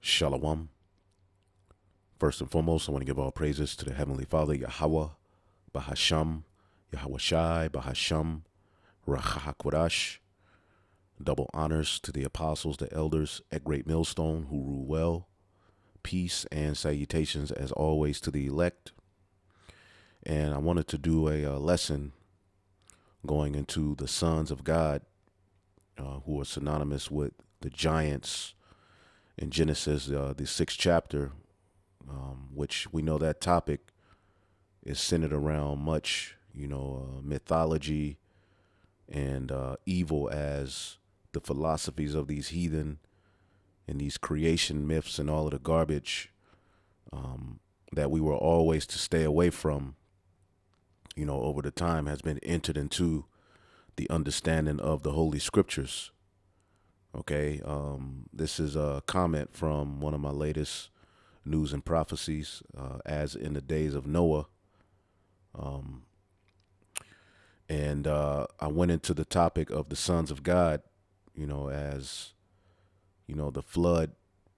Shalom. First and foremost, I want to give all praises to the Heavenly Father, Yahweh, Bahasham, Yahweh Shai, Bahasham, Rachahakwadash. Double honors to the apostles, the elders at Great Millstone who rule well. Peace and salutations as always to the elect. And I wanted to do a lesson going into the sons of God, who are synonymous with the giants in Genesis, the sixth chapter, which we know that topic is centered around much, mythology and evil as the philosophies of these heathen and these creation myths and all of the garbage that we were always to stay away from, over the time has been entered into the understanding of the Holy Scriptures. Okay, this is a comment from one of my latest news and prophecies, as in the days of Noah. And I went into the topic of the sons of God, as, the flood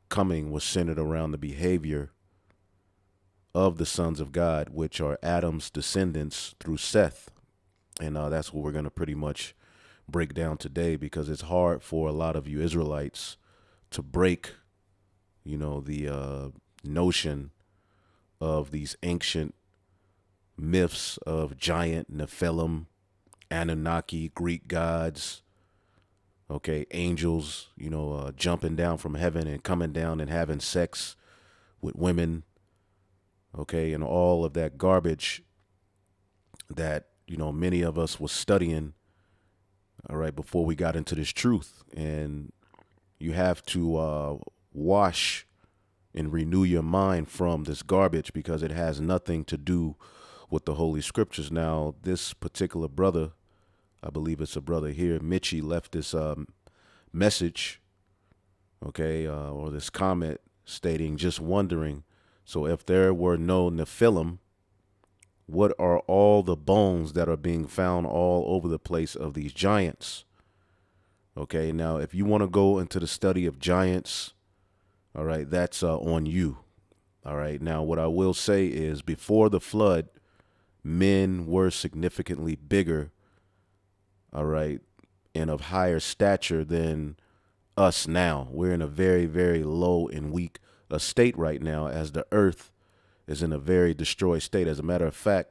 coming was centered around the behavior of the sons of God, which are Adam's descendants through Seth. And that's what we're going to pretty much break down today, because it's hard for a lot of you Israelites to break, the notion of these ancient myths of giant Nephilim, Annunaki, Greek gods, okay, angels, jumping down from heaven and coming down and having sex with women, okay, and all of that garbage that, many of us was studying, all right, before we got into this truth. And you have to wash and renew your mind from this garbage, because it has nothing to do with the Holy Scriptures. Now, this particular brother, I believe it's a brother here, Mitchie, left this message, okay, or this comment stating, just wondering, so if there were no Nephilim, what are all the bones that are being found all over the place of these giants? Okay, now, if you want to go into the study of giants, all right, that's on you. All right, now, what I will say is, before the flood, men were significantly bigger, all right, and of higher stature than us now. We're in a very, very low and weak state right now, as the earth is in a very destroyed state. As a matter of fact,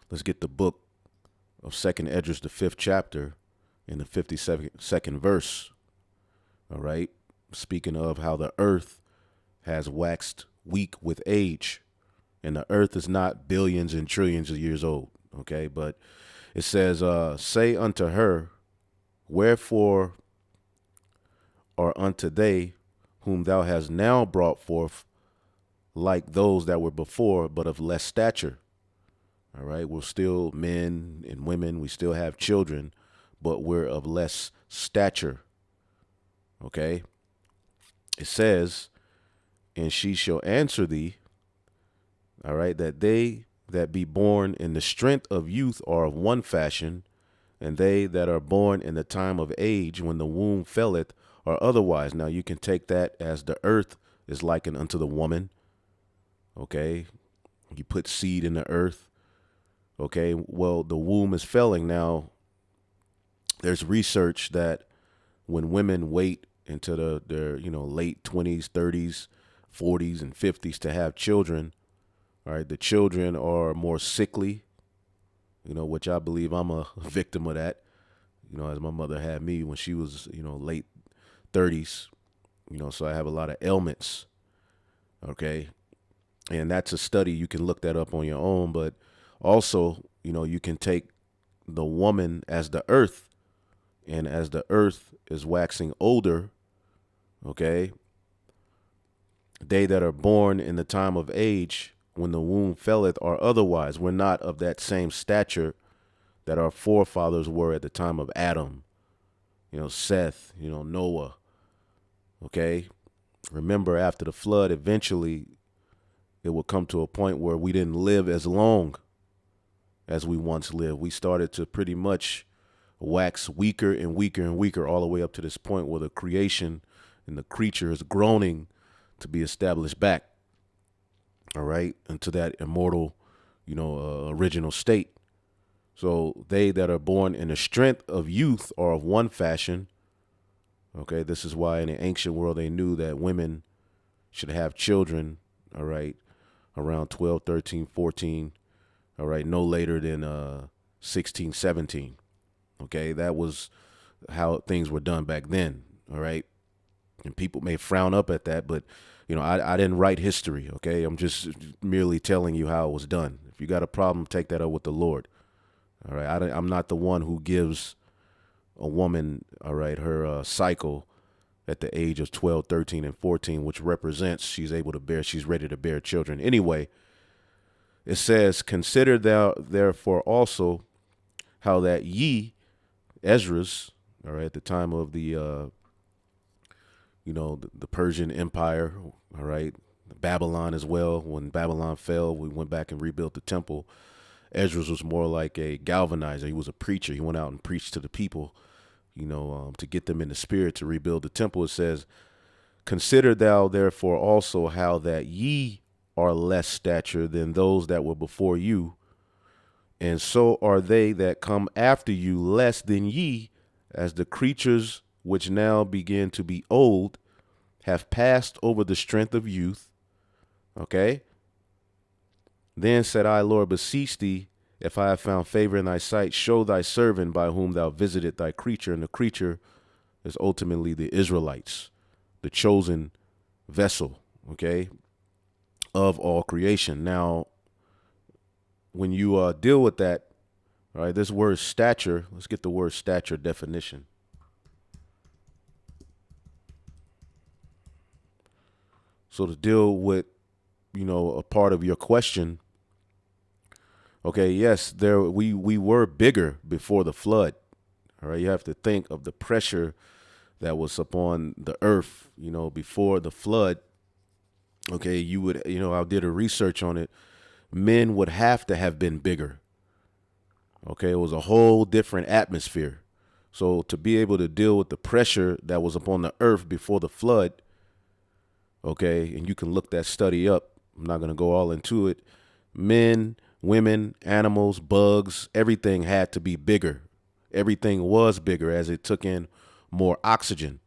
let's get the book of 2nd Esdras, the 5th chapter, in the 52nd verse. All right, speaking of how the earth has waxed weak with age, and the earth is not billions and trillions of years old. Okay, but it says, say unto her, wherefore are unto they whom thou hast now brought forth like those that were before, but of less stature. All right, we're still men and women, we still have children, but we're of less stature. Okay, it says, and she shall answer thee, all right, that they that be born in the strength of youth are of one fashion, and they that are born in the time of age, when the womb felleth, are otherwise. Now, you can take that as the earth is likened unto the woman. Okay, you put seed in the earth. Okay, well, the womb is felling. Now, there's research that when women wait into their late 20s, 30s, 40s, and 50s to have children, all right, the children are more sickly, which I believe I'm a victim of that, as my mother had me when she was, late 30s, so I have a lot of ailments, okay? And that's a study. You can look that up on your own, but also, you can take the woman as the earth, and as the earth is waxing older, okay, they that are born in the time of age, when the womb felleth, are otherwise. We're not of that same stature that our forefathers were at the time of Adam, Seth, Noah. Okay. Remember, after the flood, eventually it will come to a point where we didn't live as long as we once lived. We started to pretty much wax weaker and weaker and weaker, all the way up to this point where the creation and the creature is groaning to be established back, all right, into that immortal, original state. So they that are born in the strength of youth are of one fashion. Okay, this is why in the ancient world they knew that women should have children, all right, around 12, 13, 14, all right, no later than 16, 17. Okay, that was how things were done back then, all right? And people may frown up at that, but, I didn't write history, okay? I'm just merely telling you how it was done. If you got a problem, take that up with the Lord, all right? I'm not the one who gives a woman, all right, her cycle at the age of 12, 13, and 14, which represents she's ready to bear children. Anyway, it says, consider thou therefore also how that ye, Ezra's, all right, at the time of the Persian Empire, all right, Babylon as well. When Babylon fell, we went back and rebuilt the temple. Ezra's was more like a galvanizer. He was a preacher. He went out and preached to the people, to get them in the spirit to rebuild the temple. It says, consider thou therefore also how that ye are less stature than those that were before you, and so are they that come after you less than ye, as the creatures which now begin to be old have passed over the strength of youth. Okay. Then said I, Lord, beseech thee, if I have found favor in thy sight, show thy servant by whom thou visited thy creature. And the creature is ultimately the Israelites, the chosen vessel, okay, of all creation. Now, when you deal with that, all right, this word stature, let's get the word stature definition. So to deal with, a part of your question, okay, yes, we were bigger before the flood. All right, you have to think of the pressure that was upon the earth, before the flood. Okay, you would, I did a research on it. Men would have to have been bigger. Okay, it was a whole different atmosphere. So to be able to deal with the pressure that was upon the earth before the flood, okay, and you can look that study up. I'm not going to go all into it. Men, women, animals, bugs, everything had to be bigger. Everything was bigger as it took in more oxygen.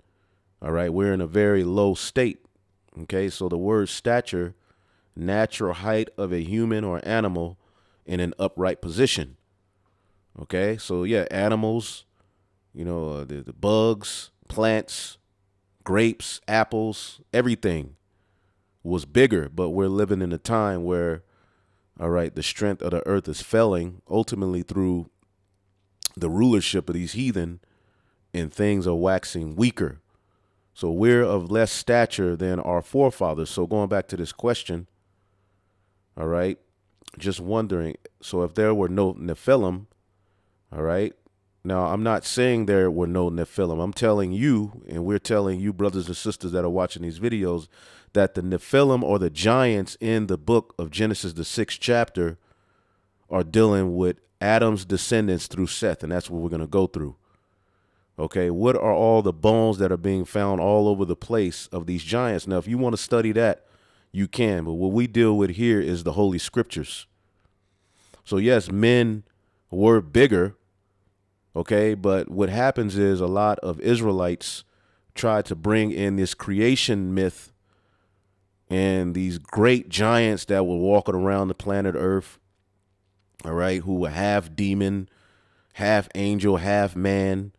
All right, we're in a very low state. Okay, so the word stature, natural height of a human or animal in an upright position. Okay, so yeah, animals, the bugs, plants, grapes, apples, everything was bigger. But we're living in a time where, all right, the strength of the earth is failing ultimately through the rulership of these heathen, and things are waxing weaker. So we're of less stature than our forefathers. So going back to this question, all right, just wondering, so if there were no Nephilim, all right, now I'm not saying there were no Nephilim. I'm telling you, and we're telling you, brothers and sisters that are watching these videos, that the Nephilim, or the giants in the book of Genesis, the 6th chapter, are dealing with Adam's descendants through Seth, and that's what we're going to go through. Okay, what are all the bones that are being found all over the place of these giants? Now, if you want to study that, you can, but what we deal with here is the Holy Scriptures. So yes, men were bigger, okay, but what happens is a lot of Israelites try to bring in this creation myth and these great giants that were walking around the planet Earth, all right, who were half demon, half angel, half man,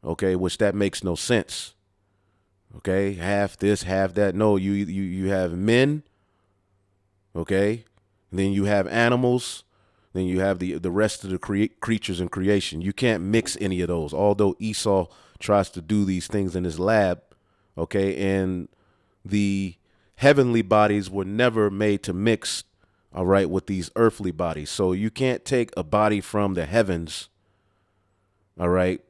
okay, which that makes no sense. Okay, half this, half that. No, you have men, okay, and then you have animals, then you have the rest of the creatures in creation. You can't mix any of those, although Esau tries to do these things in his lab, okay, and the heavenly bodies were never made to mix, all right, with these earthly bodies. So you can't take a body from the heavens, all right,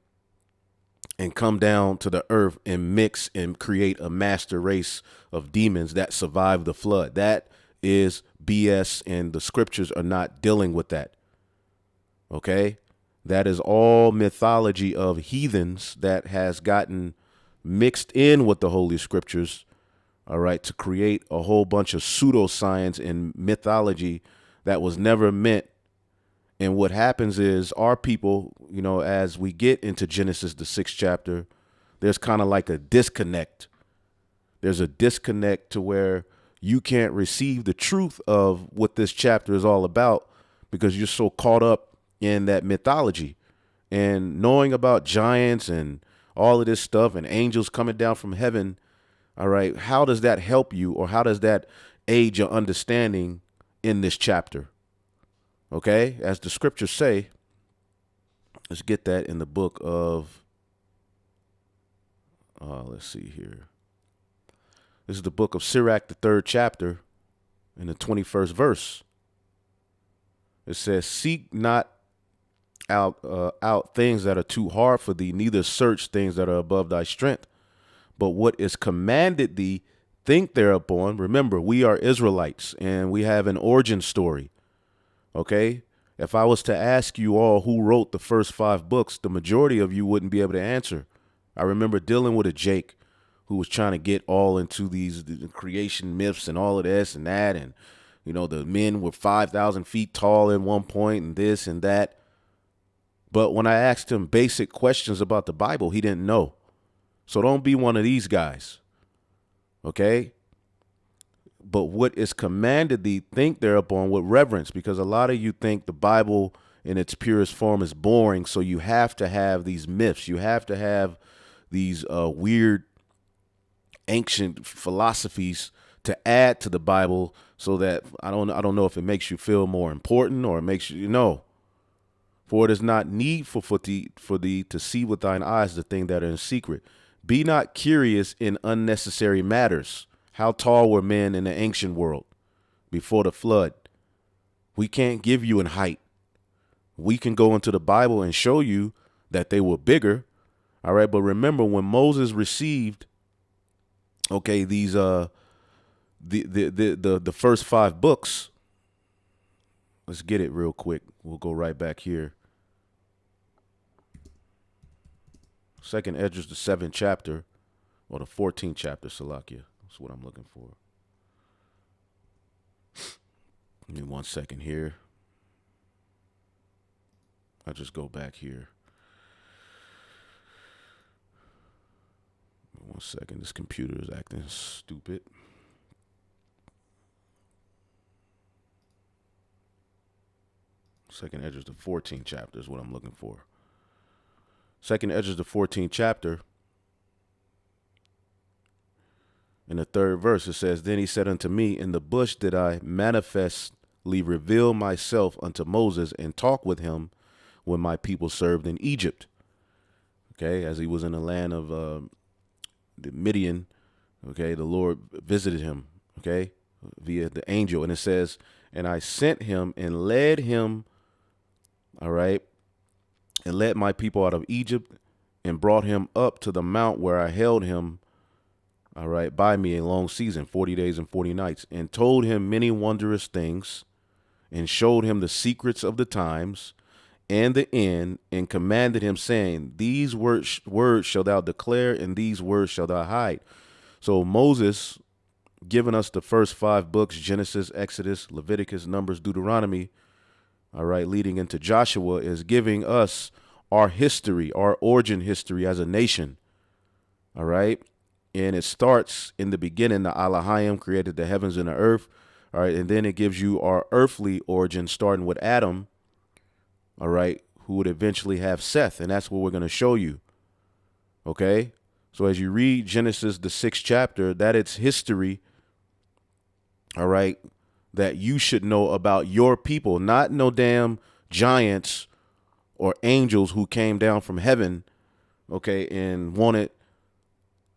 and come down to the earth and mix and create a master race of demons that survived the flood. That is BS, and the scriptures are not dealing with that. Okay, that is all mythology of heathens that has gotten mixed in with the Holy Scriptures, all right, to create a whole bunch of pseudoscience and mythology that was never meant. And what happens is our people, as we get into Genesis, the 6th chapter, there's kind of like a disconnect. There's a disconnect to where you can't receive the truth of what this chapter is all about because you're so caught up in that mythology and knowing about giants and all of this stuff and angels coming down from heaven. All right. How does that help you, or how does that aid your understanding in this chapter? Okay. As the scriptures say, let's get that in the book of, let's see here. This is the book of Sirach, the 3rd chapter, in the 21st verse. It says, seek not out things that are too hard for thee, neither search things that are above thy strength. But what is commanded thee, think thereupon. Remember, we are Israelites and we have an origin story. Okay. If I was to ask you all who wrote the first 5 books, the majority of you wouldn't be able to answer. I remember dealing with a Jake who was trying to get all into these creation myths and all of this and that. And, the men were 5,000 feet tall at one point and this and that. But when I asked him basic questions about the Bible, he didn't know. So don't be one of these guys. Okay. But what is commanded thee, think thereupon with reverence, because a lot of you think the Bible in its purest form is boring. So you have to have these myths. You have to have these weird ancient philosophies to add to the Bible so that I don't know if it makes you feel more important or it makes you know. For it is not needful for thee to see with thine eyes the thing that are in secret. Be not curious in unnecessary matters. How tall were men in the ancient world before the flood? We can't give you in height. We can go into the Bible and show you that they were bigger. All right. But remember, when Moses received, these the first 5 books, let's get it real quick. We'll go right back here. 2nd Esdras, the 7th chapter, or the 14th chapter, Salakia. That's what I'm looking for. Give me 1 second here. I'll just go back here. 1 second. This computer is acting stupid. Second Esdras, the 14th chapter is what I'm looking for. 2nd Esdras, the 14th chapter. In the 3rd verse, it says, then he said unto me, in the bush did I manifestly reveal myself unto Moses and talk with him when my people served in Egypt. Okay, as he was in the land of the Midian, okay, the Lord visited him, okay, via the angel. And it says, and I sent him and led him, all right, and led my people out of Egypt and brought him up to the mount where I held him, all right, by me a long season, 40 days and 40 nights, and told him many wondrous things, and showed him the secrets of the times and the end, and commanded him, saying, these words shall thou declare, and these words shall thou hide. So Moses, giving us the first 5 books, Genesis, Exodus, Leviticus, Numbers, Deuteronomy, all right, leading into Joshua, is giving us our history, our origin history as a nation, all right? And it starts in the beginning. The Elohim created the heavens and the earth. All right. And then it gives you our earthly origin, starting with Adam. All right. Who would eventually have Seth. And that's what we're going to show you. OK, so as you read Genesis, the 6th chapter, that it's history. All right. That you should know about your people, not no damn giants or angels who came down from heaven. OK, and wanted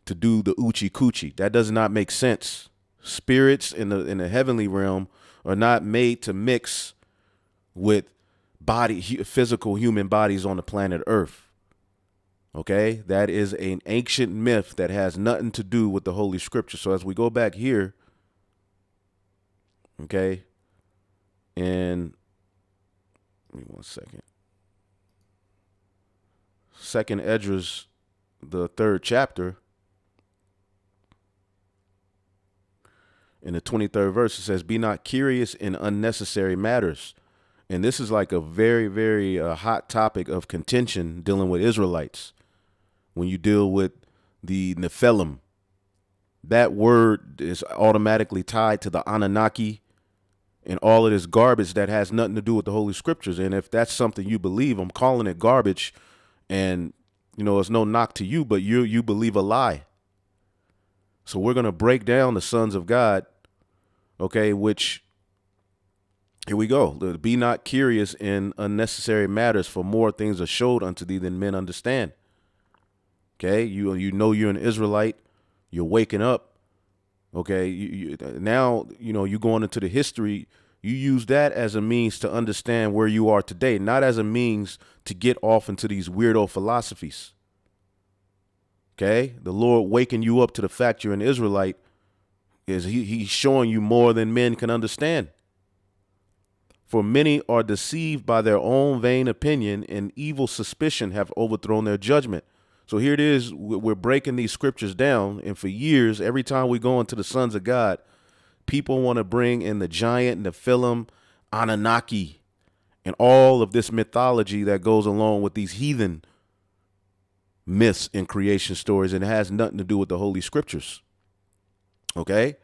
to do the Uchi Coochie. That does not make sense. Spirits in the heavenly realm are not made to mix with physical human bodies on the planet Earth. Okay, that is an ancient myth that has nothing to do with the Holy Scripture. So as we go back here, okay, and give me 1 second. 2nd Esdras, the 3rd chapter. In the 23rd verse, it says, "Be not curious in unnecessary matters." And this is like a very, very hot topic of contention dealing with Israelites. When you deal with the Nephilim, that word is automatically tied to the Annunaki and all of this garbage that has nothing to do with the Holy Scriptures. And if that's something you believe, I'm calling it garbage. And, it's no knock to you, but you believe a lie. So we're going to break down the sons of God, okay, which, here we go. Be not curious in unnecessary matters, for more things are showed unto thee than men understand. Okay, you know you're an Israelite. You're waking up. Okay, now, you going into the history. You use that as a means to understand where you are today, not as a means to get off into these weirdo philosophies. Okay, the Lord waking you up to the fact you're an Israelite is he's showing you more than men can understand. For many are deceived by their own vain opinion, and evil suspicion have overthrown their judgment. So here it is. We're breaking these scriptures down. And for years, every time we go into the sons of God, people want to bring in the giant, Nephilim, Annunaki, and all of this mythology that goes along with these heathen myths and creation stories. And it has nothing to do with the Holy Scriptures. Okay.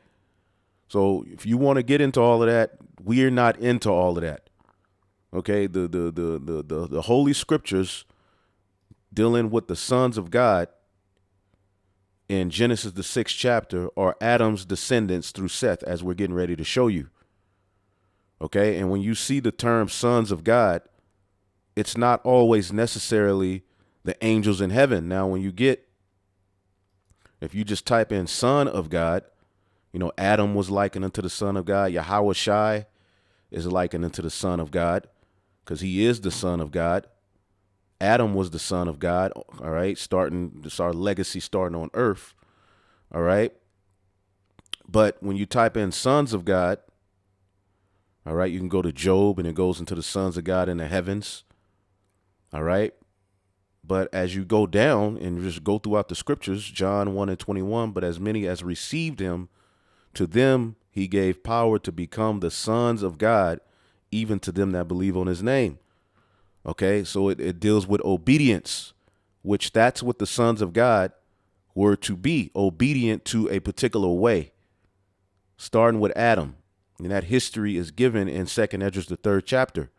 So if you want to get into all of that, we're not into all of that. Okay. The Holy Scriptures dealing with the sons of God in Genesis, the 6th chapter, are Adam's descendants through Seth, as we're getting ready to show you. Okay. And when you see the term sons of God, it's not always necessarily the angels in heaven. Now, if you just type in son of God, Adam was likened unto the son of God. Yahweh Shai is likened unto the son of God because he is the son of God. Adam was the son of God. All right. It's our legacy starting on earth. All right. But when you type in sons of God, all right, you can go to Job and it goes into the sons of God in the heavens. All right. But as you go down and just go throughout the scriptures, John 1:21, but as many as received him, to them he gave power to become the sons of God, even to them that believe on his name. Okay, so it deals with obedience, which that's what the sons of God were to be, obedient to a particular way, starting with Adam. And that history is given in 2nd Esdras, the 3rd chapter.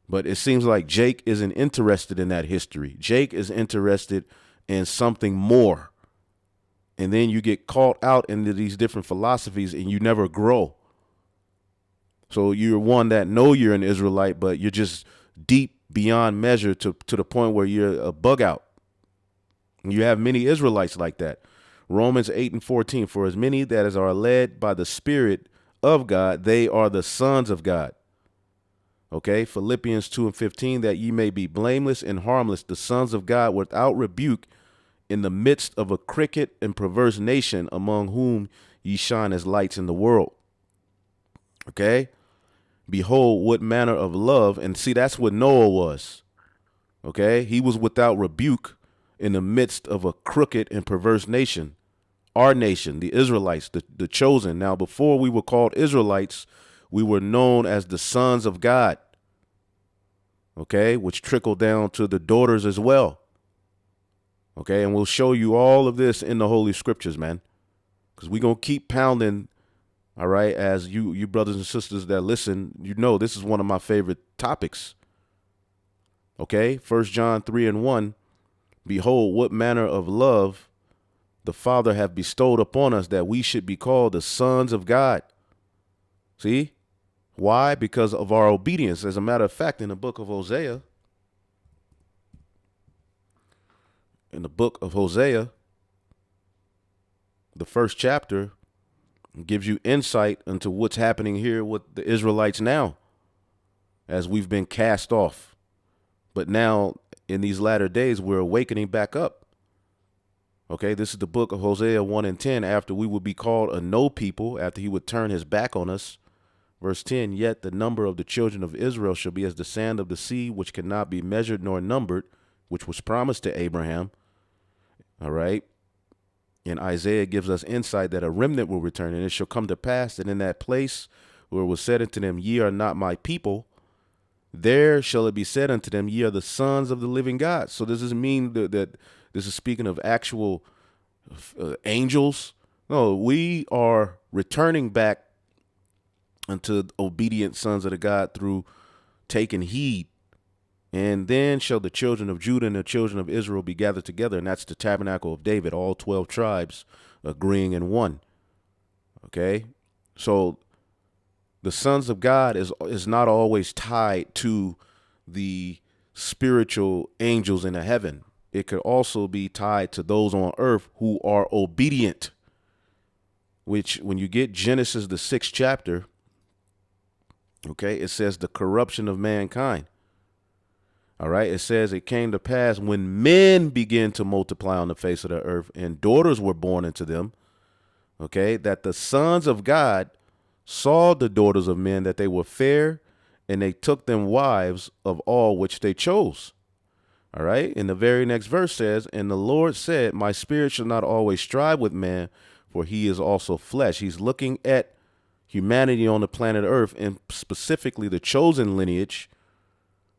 But it seems like Jake isn't interested in that history. Jake is interested in something more. And then you get caught out into these different philosophies and you never grow. So you're one that know you're an Israelite, but you're just deep beyond measure to the point where you're a bug out. And you have many Israelites like that. Romans 8:14, for as many that as are led by the Spirit of God, they are the sons of God. Okay, Philippians 2:15, that ye may be blameless and harmless, the sons of God without rebuke, in the midst of a crooked and perverse nation, among whom ye shine as lights in the world. Okay. Behold, what manner of love. And see, that's what Noah was. Okay. He was without rebuke in the midst of a crooked and perverse nation. Our nation, the Israelites, the chosen. Now, before we were called Israelites, we were known as the sons of God. Okay. Which trickled down to the daughters as well. Okay. And we'll show you all of this in the Holy Scriptures, man, because we're going to keep pounding. All right. As you brothers and sisters that listen, this is one of my favorite topics. OK, 1 John 3:1. Behold, what manner of love the Father hath bestowed upon us, that we should be called the sons of God. See why? Because of our obedience. As a matter of fact, in the book of Hosea, the 1st chapter, gives you insight into what's happening here with the Israelites now, as we've been cast off. But now in these latter days, we're awakening back up. Okay, this is the book of Hosea 1:10. After we would be called a no people, after he would turn his back on us. Verse 10, yet the number of the children of Israel shall be as the sand of the sea, which cannot be measured nor numbered, which was promised to Abraham. All right. And Isaiah gives us insight that a remnant will return, and it shall come to pass that in that place where it was said unto them, ye are not my people, there shall it be said unto them, ye are the sons of the living God. So does this mean that this is speaking of actual angels? No, we are returning back unto obedient sons of the God through taking heed. And then shall the children of Judah and the children of Israel be gathered together. And that's the tabernacle of David, all 12 tribes agreeing in one. Okay. So the sons of God is not always tied to the spiritual angels in the heaven. It could also be tied to those on earth who are obedient, which when you get Genesis, the 6th chapter, okay, it says the corruption of mankind. All right. It says it came to pass when men began to multiply on the face of the earth and daughters were born into them. Okay. That the sons of God saw the daughters of men, that they were fair, and they took them wives of all which they chose. All right. And the very next verse says, and the Lord said, my spirit shall not always strive with man, for he is also flesh. He's looking at humanity on the planet Earth, and specifically the chosen lineage.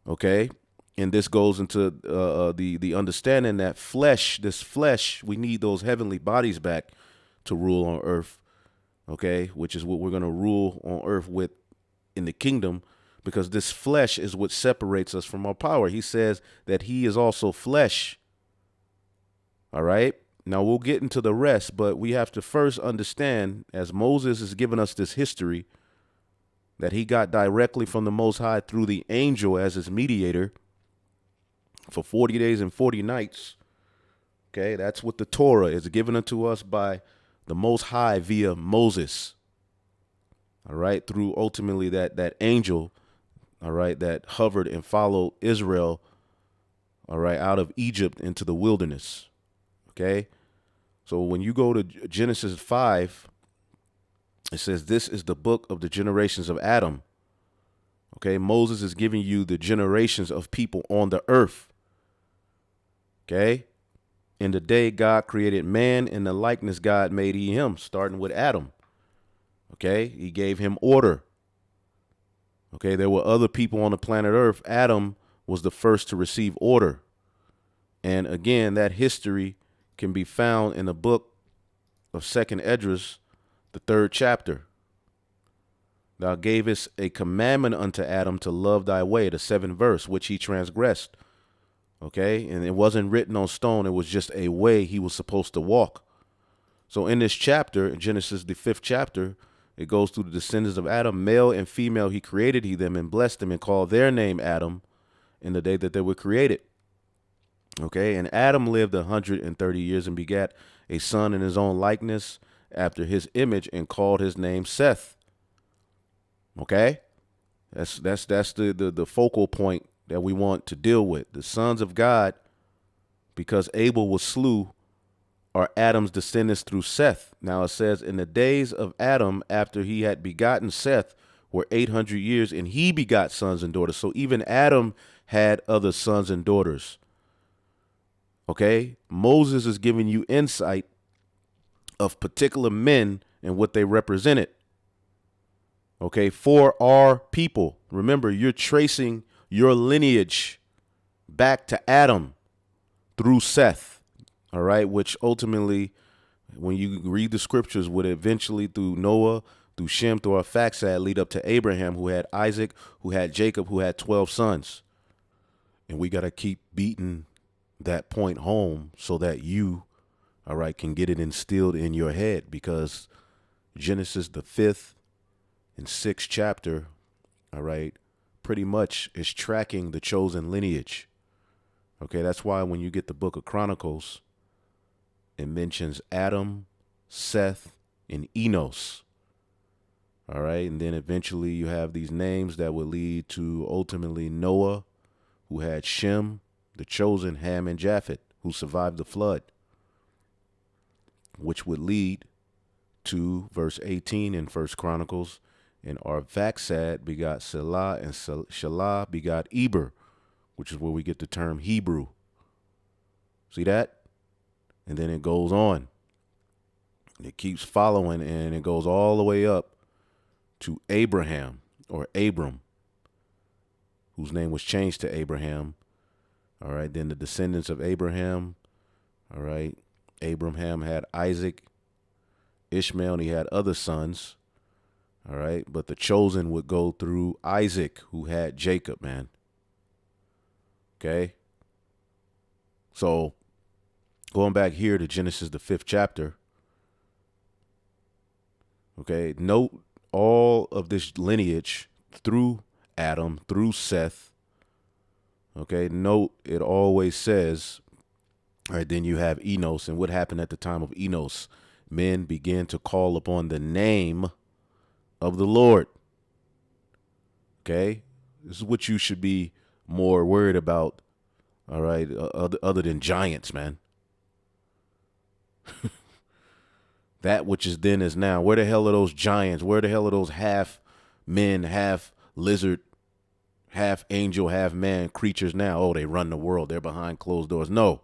Okay. And this goes into the understanding that this flesh, we need those heavenly bodies back to rule on earth, okay, which is what we're going to rule on earth with in the kingdom, because this flesh is what separates us from our power. He says that he is also flesh. All right. Now we'll get into the rest, but we have to first understand, as Moses is giving us this history, that he got directly from the Most High through the angel as his mediator for 40 days and 40 nights. Okay, that's what the Torah is given unto us by the Most High via Moses. All right, through ultimately that angel, all right, that hovered and followed Israel, all right, out of Egypt into the wilderness. Okay, so when you go to Genesis 5, it says, this is the book of the generations of Adam. Okay, Moses is giving you the generations of people on the earth. Okay, in the day God created man, in the likeness God made he him, starting with Adam. Okay, he gave him order. Okay, there were other people on the planet Earth. Adam was the first to receive order. And again, that history can be found in the book of 2nd Esdras, the 3rd chapter. Thou gavest a commandment unto Adam to love thy way, the 7th verse, which he transgressed. Okay, and it wasn't written on stone. It was just a way he was supposed to walk. So in this chapter, in Genesis, the 5th chapter, it goes through the descendants of Adam, male and female. He created them and blessed them and called their name Adam in the day that they were created. Okay, and Adam lived 130 years and begat a son in his own likeness after his image and called his name Seth. Okay, that's the focal point that we want to deal with. The sons of God, because Abel was slew, are Adam's descendants through Seth. Now it says, in the days of Adam, after he had begotten Seth, were 800 years, and he begot sons and daughters. So even Adam had other sons and daughters. Okay, Moses is giving you insight of particular men and what they represented. Okay, for our people. Remember, you're tracing your lineage back to Adam through Seth, all right, which ultimately, when you read the scriptures, would eventually through Noah, through Shem, through Arphaxad, lead up to Abraham, who had Isaac, who had Jacob, who had 12 sons. And we got to keep beating that point home so that you, all right, can get it instilled in your head, because Genesis, the 5th and 6th chapter, all right, pretty much is tracking the chosen lineage. Okay, that's why when you get the book of Chronicles, it mentions Adam, Seth, and Enos. All right, and then eventually you have these names that would lead to ultimately Noah, who had Shem, the chosen, Ham, and Japheth, who survived the flood, which would lead to verse 18 in 1 Chronicles, and Arphaxad begot Selah, and Shelah begot Eber, which is where we get the term Hebrew. See that? And then it goes on. It keeps following, and it goes all the way up to Abraham, or Abram, whose name was changed to Abraham. All right, then the descendants of Abraham. All right, Abraham had Isaac, Ishmael, and he had other sons. All right, but the chosen would go through Isaac, who had Jacob, man. Okay, so going back here to Genesis, the 5th chapter. Okay, note all of this lineage through Adam, through Seth. Okay, note it always says, all right, then you have Enos. And what happened at the time of Enos? Men began to call upon the name of the Lord. Okay, this is what you should be more worried about. All right, other than giants, man. That which is then is now. Where the hell are those giants? Where the hell are those half men, half lizard, half angel, half man creatures now? Oh, they run the world. They're behind closed doors. No,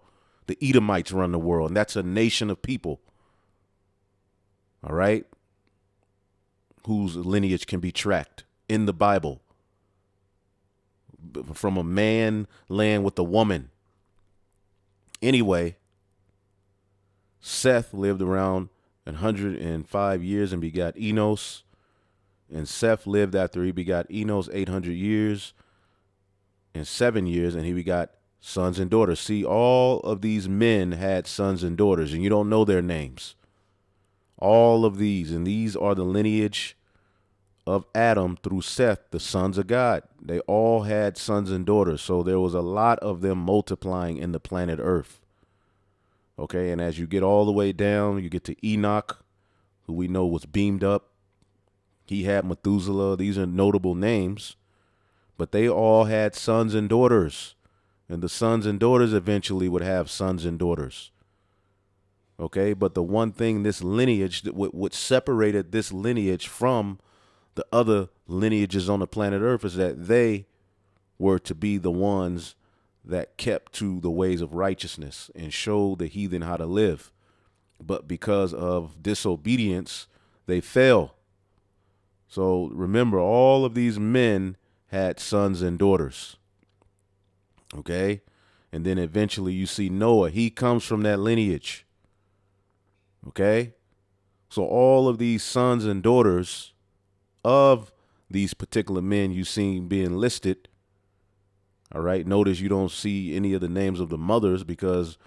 the Edomites run the world, and that's a nation of people. All right, whose lineage can be tracked in the Bible from a man land with a woman. Anyway, Seth lived around 105 years and begot Enos. And Seth lived after he begot Enos 800 years and 7 years, and he begot sons and daughters. See, all of these men had sons and daughters, and you don't know their names. All of these, and these are the lineage of Adam through Seth, the sons of God. They all had sons and daughters, so there was a lot of them multiplying in the planet Earth. Okay, and as you get all the way down, you get to Enoch, who we know was beamed up. He had Methuselah. These are notable names, but they all had sons and daughters, and the sons and daughters eventually would have sons and daughters. Okay, but the one thing, this lineage, that what separated this lineage from the other lineages on the planet Earth is that they were to be the ones that kept to the ways of righteousness and showed the heathen how to live. But because of disobedience, they fell. So remember, all of these men had sons and daughters. Okay? And then eventually you see Noah. He comes from that lineage. Okay? So all of these sons and daughters of these particular men you see being listed. All right. Notice you don't see any of the names of the mothers because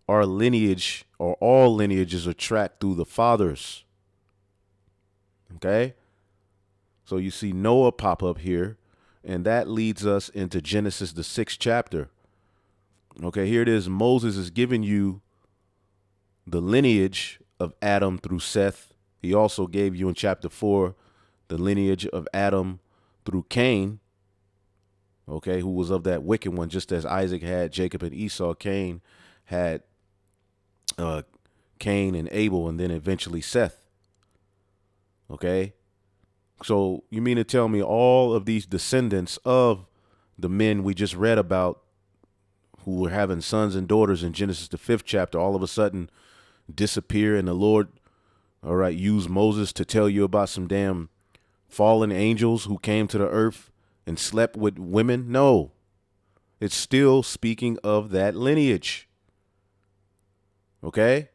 our lineage, or all lineages, are tracked through the fathers. Okay. So you see Noah pop up here, and that leads us into Genesis, the 6th chapter. Okay. Here it is. Moses is giving you the lineage of Adam through Seth. He also gave you in chapter 4 the lineage of Adam through Cain. Okay, who was of that wicked one, just as Isaac had Jacob and Esau. Cain had Cain and Abel, and then eventually Seth. Okay, so you mean to tell me all of these descendants of the men we just read about who were having sons and daughters in Genesis, the 5th chapter, all of a sudden disappear, and the Lord, all right, used Moses to tell you about some damn fallen angels who came to the earth and slept with women? No, it's still speaking of that lineage. Okay,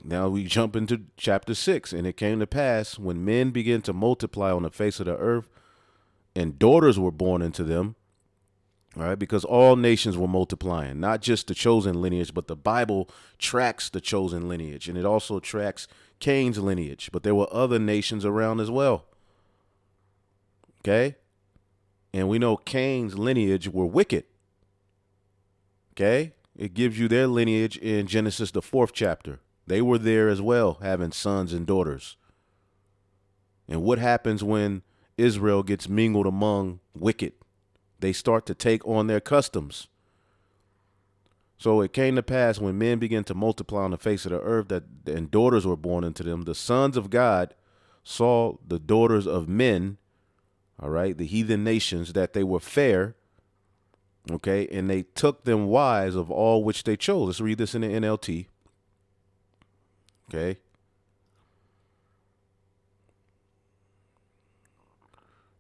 now we jump into chapter 6. And it came to pass when men began to multiply on the face of the earth, and daughters were born into them. All right, because all nations were multiplying, not just the chosen lineage, but the Bible tracks the chosen lineage, and it also tracks Cain's lineage. But there were other nations around as well. Okay. And we know Cain's lineage were wicked. Okay. It gives you their lineage in Genesis, the 4th chapter. They were there as well, having sons and daughters. And what happens when Israel gets mingled among wicked? They start to take on their customs. So it came to pass when men began to multiply on the face of the earth, that and daughters were born unto them. The sons of God saw the daughters of men, all right, the heathen nations, that they were fair, okay, and they took them wives of all which they chose. Let's read this in the NLT. Okay.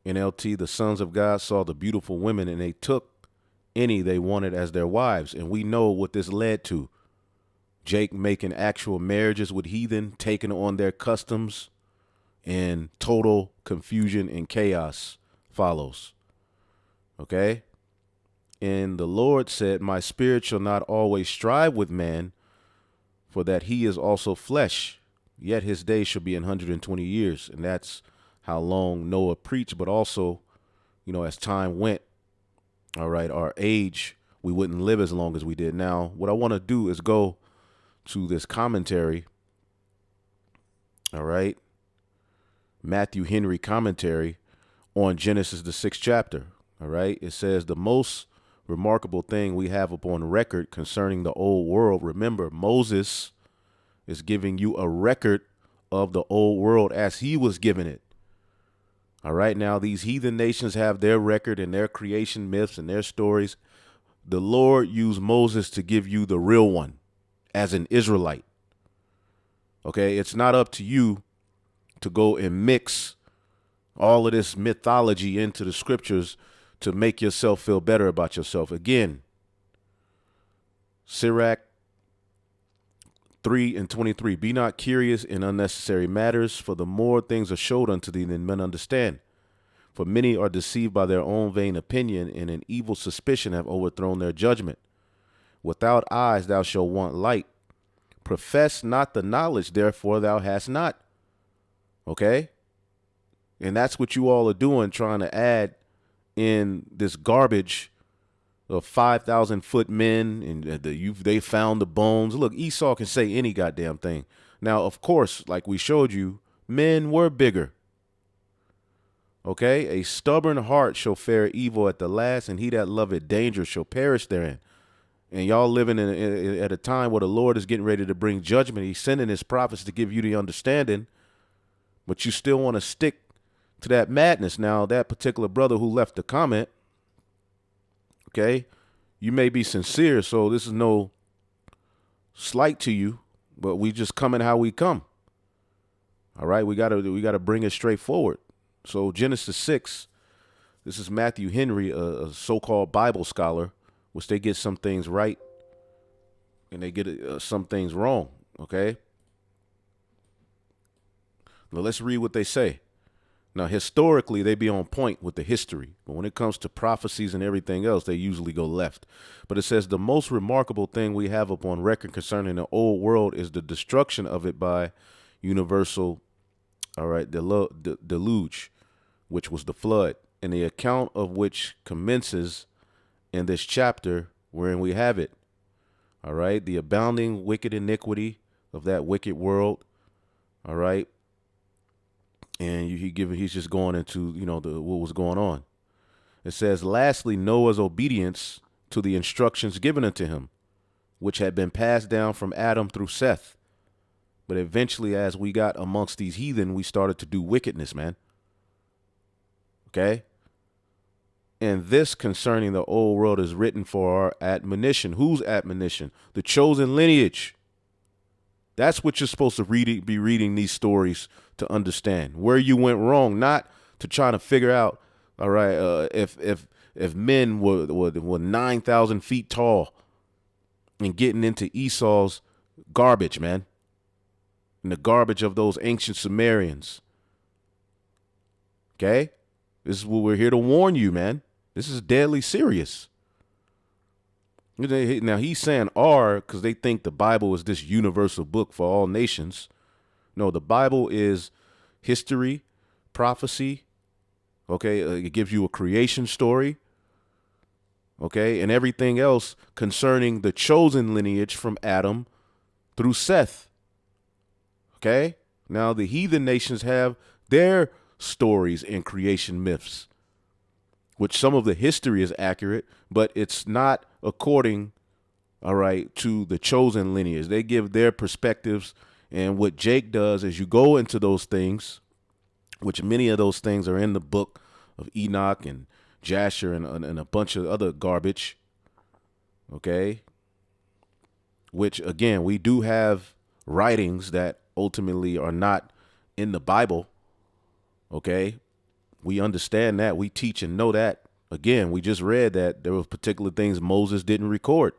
NLT, the sons of God saw the beautiful women and they took any they wanted as their wives. And we know what this led to. Jake making actual marriages with heathen, taking on their customs, and total confusion and chaos follows. Okay? And the Lord said, my spirit shall not always strive with man, for that he is also flesh, yet his days shall be 120 years. And that's how long Noah preached, but also, as time went, all right, our age, we wouldn't live as long as we did. Now, what I want to do is go to this commentary, all right, Matthew Henry commentary on Genesis, the 6th chapter, all right. It says the most remarkable thing we have upon record concerning the old world. Remember, Moses is giving you a record of the old world as he was given it. All right. Now, these heathen nations have their record and their creation myths and their stories. The Lord used Moses to give you the real one as an Israelite. Okay. It's not up to you to go and mix all of this mythology into the scriptures to make yourself feel better about yourself. Again, Sirach 3:23, be not curious in unnecessary matters, for the more things are showed unto thee than men understand. For many are deceived by their own vain opinion, and an evil suspicion have overthrown their judgment. Without eyes thou shalt want light. Profess not the knowledge, therefore thou hast not. Okay? And that's what you all are doing, trying to add in this garbage of 5,000-foot men, and they found the bones. Look, Esau can say any goddamn thing. Now, of course, like we showed you, men were bigger. Okay? A stubborn heart shall fare evil at the last, and he that loveth danger shall perish therein. And y'all living at a time where the Lord is getting ready to bring judgment. He's sending his prophets to give you the understanding, but you still want to stick to that madness. Now, that particular brother who left the comment, okay, you may be sincere, so this is no slight to you, but we just coming how we come. All right, we gotta bring it straight forward. So Genesis 6, this is Matthew Henry, a so-called Bible scholar, which they get some things right and they get some things wrong. Okay, now let's read what they say. Now, historically, they be on point with the history, but when it comes to prophecies and everything else, they usually go left. But it says the most remarkable thing we have upon record concerning the old world is the destruction of it by universal, all right, deluge, which was the flood, and the account of which commences in this chapter wherein we have it. All right, the abounding wicked iniquity of that wicked world. All right. And he's just going into, what was going on. It says, lastly, Noah's obedience to the instructions given unto him, which had been passed down from Adam through Seth. But eventually, as we got amongst these heathen, we started to do wickedness, man. Okay? And this concerning the old world is written for our admonition. Whose admonition? The chosen lineage. That's what you're supposed to be reading these stories to understand where you went wrong, not to try to figure out, all right, if men were 9,000 feet tall and getting into Esau's garbage, man, and the garbage of those ancient Sumerians. Okay? This is what we're here to warn you, man. This is deadly serious. Now, he's saying "are" because they think the Bible is this universal book for all nations. No, the Bible is history, prophecy. Okay, it gives you a creation story. Okay, and everything else concerning the chosen lineage from Adam through Seth. Okay, now the heathen nations have their stories and creation myths, which some of the history is accurate, but it's not according, all right, to the chosen lineage. They give their perspectives, and what Jake does is you go into those things, which many of those things are in the book of Enoch and Jasher and a bunch of other garbage, okay, which, again, we do have writings that ultimately are not in the Bible, okay, We understand that. We teach and know that. Again, we just read that there were particular things Moses didn't record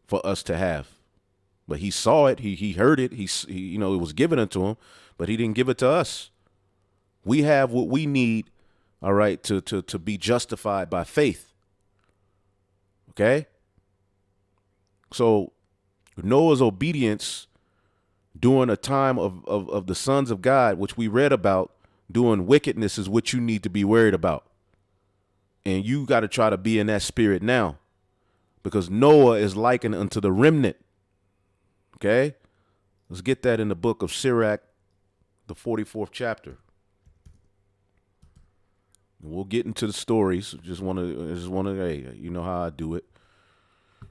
for us to have. But he saw it. He heard it. He it was given unto him, but he didn't give it to us. We have what we need, all right, to be justified by faith. Okay? So Noah's obedience during a time of the sons of God, which we read about, doing wickedness is what you need to be worried about. And you got to try to be in that spirit now, because Noah is likened unto the remnant. Okay? Let's get that in the book of Sirach, the 44th chapter. We'll get into the stories. Just want to, hey, you know how I do it.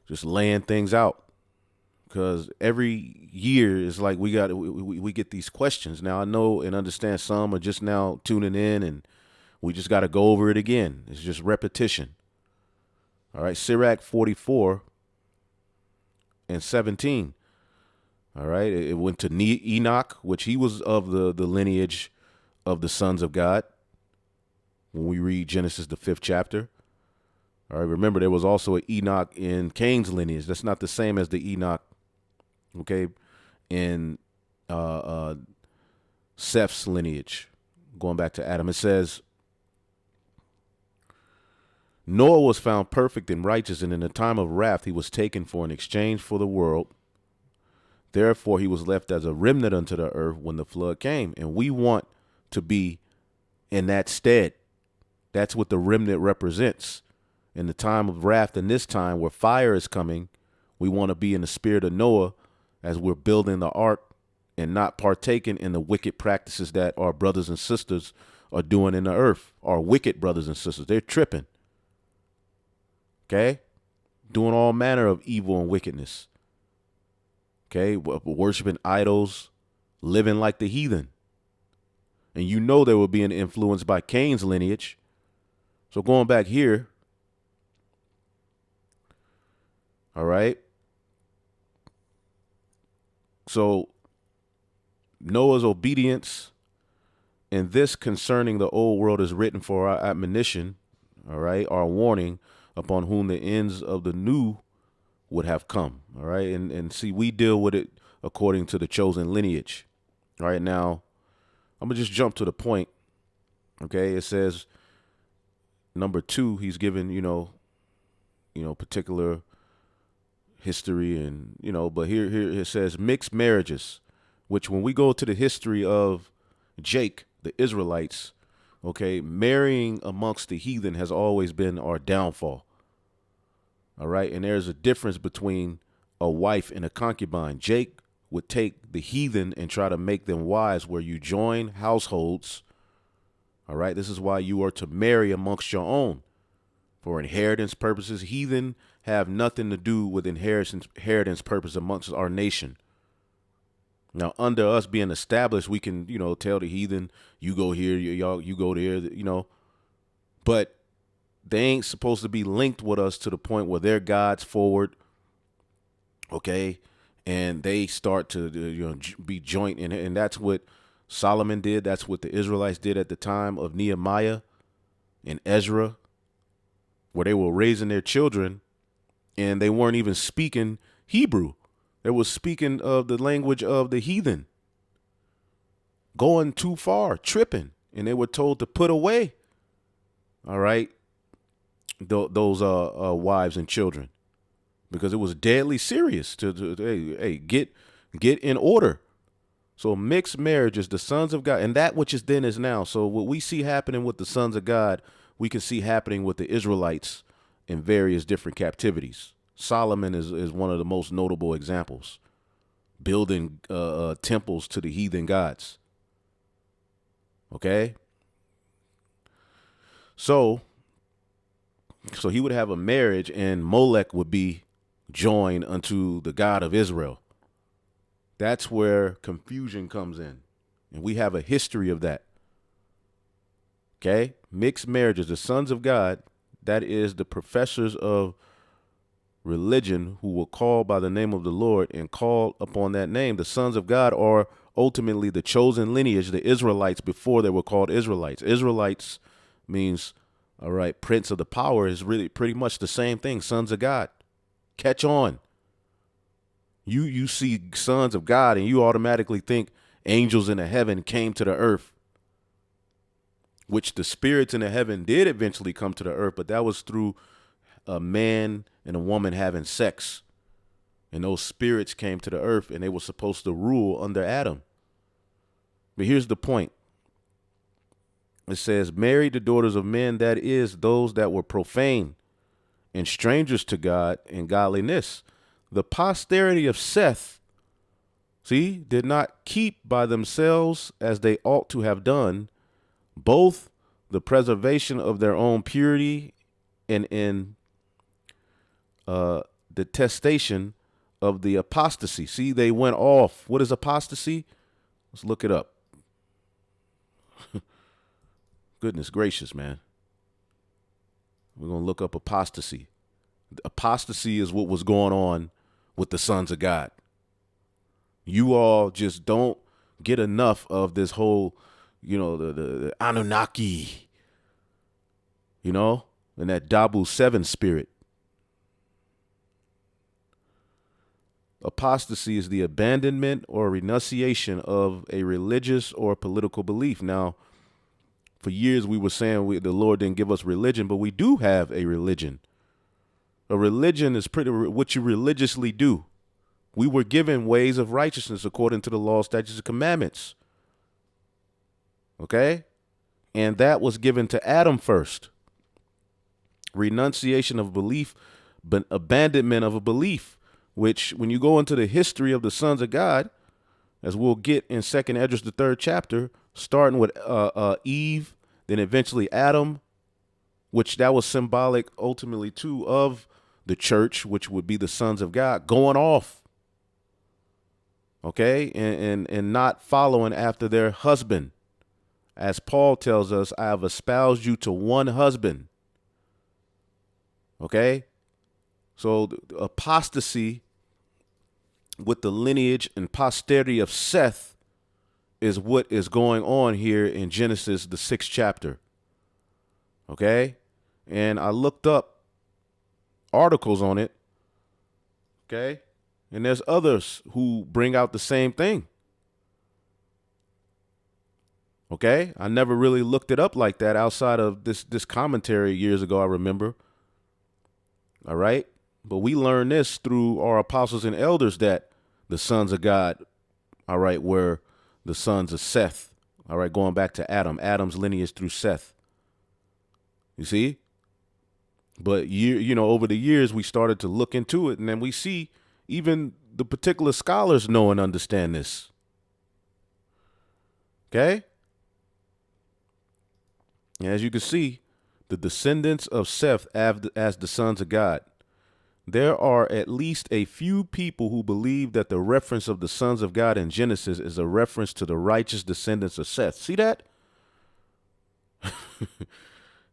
Just laying things out. Because every year is like we get these questions. Now I know and understand some are just now tuning in, and we just got to go over it again. It's just repetition. All right, Sirach 44 and 17. All right, it went to Enoch, which he was of the lineage of the sons of God. When we read Genesis, the 5th chapter. All right, remember there was also an Enoch in Cain's lineage. That's not the same as the Enoch, okay, in Seth's lineage, going back to Adam. It says, Noah was found perfect and righteous, and in the time of wrath he was taken for an exchange for the world. Therefore he was left as a remnant unto the earth when the flood came. And we want to be in that stead. That's what the remnant represents. In the time of wrath, in this time where fire is coming, we want to be in the spirit of Noah as we're building the ark and not partaking in the wicked practices that our brothers and sisters are doing in the earth. Our wicked brothers and sisters, they're tripping. Okay? Doing all manner of evil and wickedness. Okay? Worshiping idols, living like the heathen. And you know they were being influenced by Cain's lineage. So going back here, all right. So Noah's obedience and this concerning the old world is written for our admonition, all right, our warning, upon whom the ends of the new would have come, all right. And see, we deal with it according to the chosen lineage. All right, now I'm gonna just jump to the point. Okay, it says number 2, he's given, particular history and, but here it says mixed marriages, which when we go to the history of Jake, the Israelites, okay, marrying amongst the heathen has always been our downfall. All right. And there's a difference between a wife and a concubine. Jake would take the heathen and try to make them wives, where you join households. All right. This is why you are to marry amongst your own for inheritance purposes. Heathen have nothing to do with inheritance purpose amongst our nation. Now, under us being established, we can, tell the heathen, you go here, you go there, but they ain't supposed to be linked with us to the point where they're God's forward. Okay. And they start to, be joint. And that's what Solomon did. That's what the Israelites did at the time of Nehemiah and Ezra, where they were raising their children and they weren't even speaking Hebrew. They were speaking of the language of the heathen, going too far, tripping. And they were told to put away, all right, those wives and children, because it was deadly serious to get in order. So mixed marriages, the sons of God, and that which is then is now. So what we see happening with the sons of God, we can see happening with the Israelites in various different captivities. Solomon is one of the most notable examples, building temples to the heathen gods. Okay. So he would have a marriage, and Molech would be joined unto the God of Israel. That's where confusion comes in. And we have a history of that. Okay. Mixed marriages, the sons of God, that is the professors of religion who will call by the name of the Lord and call upon that name. The sons of God are ultimately the chosen lineage, the Israelites, before they were called Israelites. Israelites means, all right, prince of the power is really pretty much the same thing. Sons of God. Catch on. You see sons of God and you automatically think angels in the heaven came to the earth, which the spirits in the heaven did eventually come to the earth, but that was through a man and a woman having sex. And those spirits came to the earth and they were supposed to rule under Adam. But here's the point. It says, marry the daughters of men, that is, those that were profane and strangers to God and godliness. The posterity of Seth, see, did not keep by themselves as they ought to have done, both the preservation of their own purity and in detestation of the apostasy. See, they went off. What is apostasy? Let's look it up. Goodness gracious, man. We're going to look up apostasy. Apostasy is what was going on with the sons of God. You all just don't get enough of this whole, the Annunaki, and that Dabu 7 spirit. Apostasy is the abandonment or renunciation of a religious or political belief. Now, for years we were saying the Lord didn't give us religion, but we do have a religion. A religion is pretty what you religiously do. We were given ways of righteousness according to the law, statutes, and commandments. Okay? And that was given to Adam first. Renunciation of belief, but abandonment of a belief, which when you go into the history of the sons of God, as we'll get in 2nd Esdras, the 3rd chapter, starting with Eve, then eventually Adam, which that was symbolic ultimately too of the church, which would be the sons of God, going off, okay, and not following after their husband. As Paul tells us, I have espoused you to one husband, okay? So the apostasy with the lineage and posterity of Seth is what is going on here in Genesis, the 6th chapter. Okay? And I looked up articles on it. Okay? And there's others who bring out the same thing. Okay? I never really looked it up like that outside of this commentary years ago, I remember. All right? But we learned this through our apostles and elders that the sons of God, all right, were the sons of Seth. All right, going back to Adam, Adam's lineage through Seth. You see? But over the years we started to look into it, and then we see even the particular scholars know and understand this. Okay? And as you can see, the descendants of Seth as the sons of God. There are at least a few people who believe that the reference of the sons of God in Genesis is a reference to the righteous descendants of Seth. See that?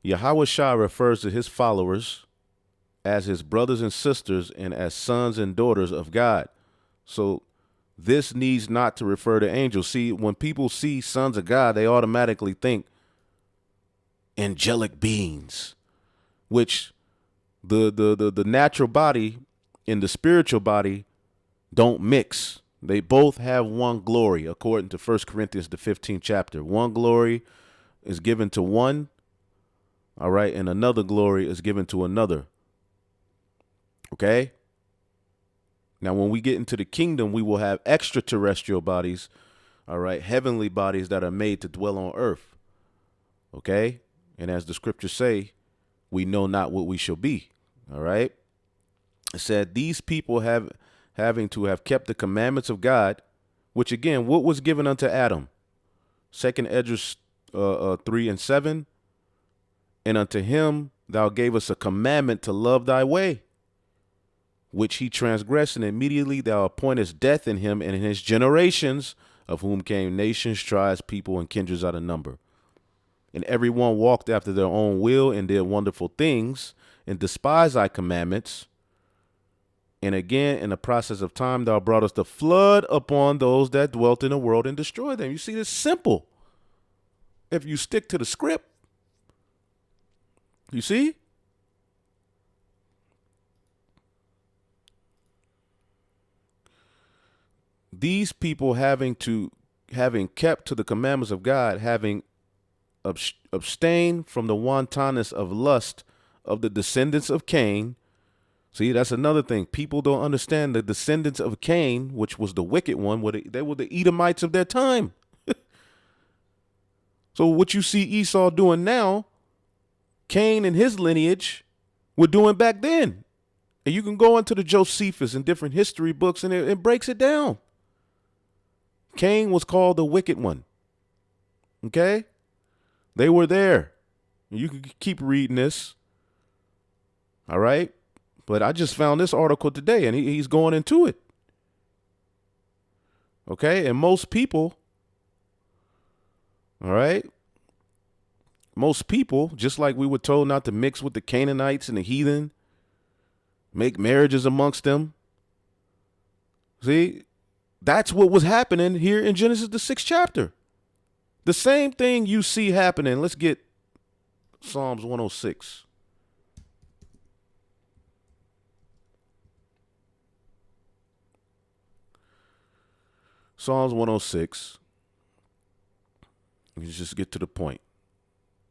Yahweh Shah refers to his followers as his brothers and sisters and as sons and daughters of God. So this needs not to refer to angels. See, when people see sons of God, they automatically think angelic beings, which the natural body and the spiritual body don't mix. They both have one glory, according to 1 Corinthians, the 15th chapter. One glory is given to one, all right, and another glory is given to another. Okay? Now, when we get into the kingdom, we will have extraterrestrial bodies, all right, heavenly bodies that are made to dwell on earth. Okay? And as the scriptures say, we know not what we shall be. All right. It said these people having to have kept the commandments of God, which again, what was given unto Adam? 2nd Esdras 3:7. And unto him thou gavest a commandment to love thy way, which he transgressed, and immediately thou appointest death in him and in his generations, of whom came nations, tribes, people, and kindreds out of number. And everyone walked after their own will and did wonderful things and despised thy commandments. And again, in the process of time, thou broughtest the flood upon those that dwelt in the world and destroyed them. You see, it's simple. If you stick to the script, You see? These people having kept to the commandments of God, having abstained from the wantonness of lust of the descendants of Cain. See, that's another thing. People don't understand the descendants of Cain, which was the wicked one. They were the Edomites of their time. So what you see Esau doing now, Cain and his lineage were doing back then. And you can go into the Josephus and different history books, and it breaks it down. Cain was called the wicked one. Okay? They were there. You can keep reading this. All right? But I just found this article today, and he's going into it. Okay? And most people, all right, most people, just like we were told not to mix with the Canaanites and the heathen, make marriages amongst them. See, that's what was happening here in Genesis, the 6th chapter. The same thing you see happening. Let's get Psalms 106. Psalms 106. Let's just get to the point.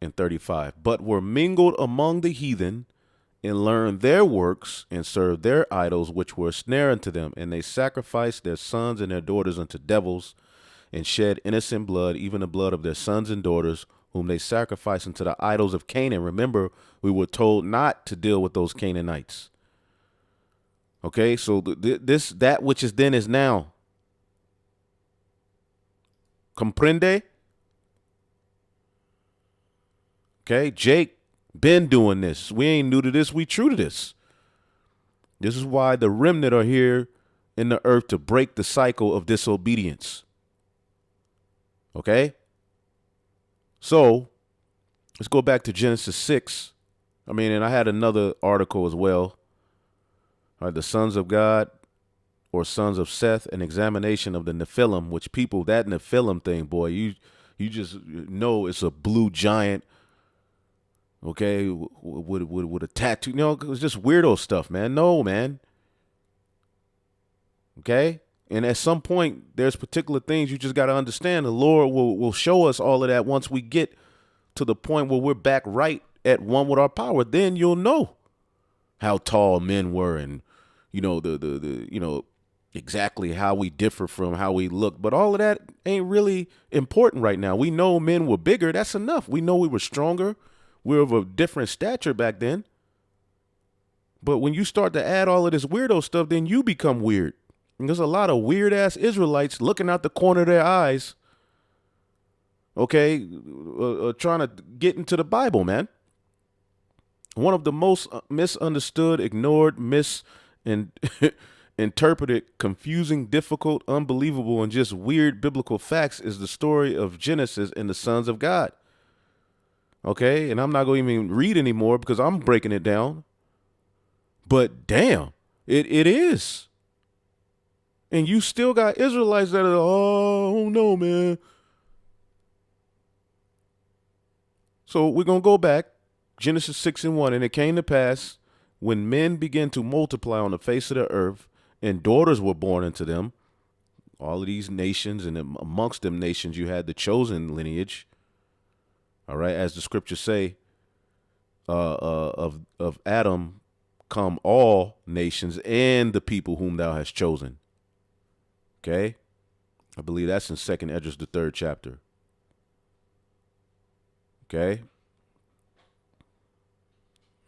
In 35. But were mingled among the heathen, and learned their works, and served their idols, which were a snare unto them. And they sacrificed their sons and their daughters unto devils, and shed innocent blood, even the blood of their sons and daughters, whom they sacrificed unto the idols of Canaan. Remember, we were told not to deal with those Canaanites. Okay, so that which is then is now. Comprende? Okay, Jake been doing this. We ain't new to this. We true to this. This is why the remnant are here in the earth, to break the cycle of disobedience. Okay? So, let's go back to Genesis 6. And I had another article as well. All right, the sons of God or sons of Seth, an examination of the Nephilim, which people, that Nephilim thing, boy, you just know it's a blue giant. Okay, with a tattoo. It's just weirdo stuff, man. No, man. Okay? And at some point, there's particular things you just got to understand. The Lord will show us all of that once we get to the point where we're back right at one with our power. Then you'll know how tall men were, and, exactly how we differ from how we look. But all of that ain't really important right now. We know men were bigger. That's enough. We know we were stronger. We're of a different stature back then. But when you start to add all of this weirdo stuff, then you become weird. And there's a lot of weird ass Israelites looking out the corner of their eyes, okay, trying to get into the Bible, man. One of the most misunderstood, ignored, interpreted, confusing, difficult, unbelievable, and just weird biblical facts is the story of Genesis and the sons of God. Okay, and I'm not going to even read anymore because I'm breaking it down. But damn, it is. And you still got Israelites that are, oh no, man. So we're going to go back, Genesis 6:1, and it came to pass when men began to multiply on the face of the earth, and daughters were born unto them, all of these nations, and amongst them nations you had the chosen lineage. All right, as the scriptures say, of Adam come all nations and the people whom thou hast chosen. Okay, I believe that's in 2nd Esdras, the 3rd chapter. Okay,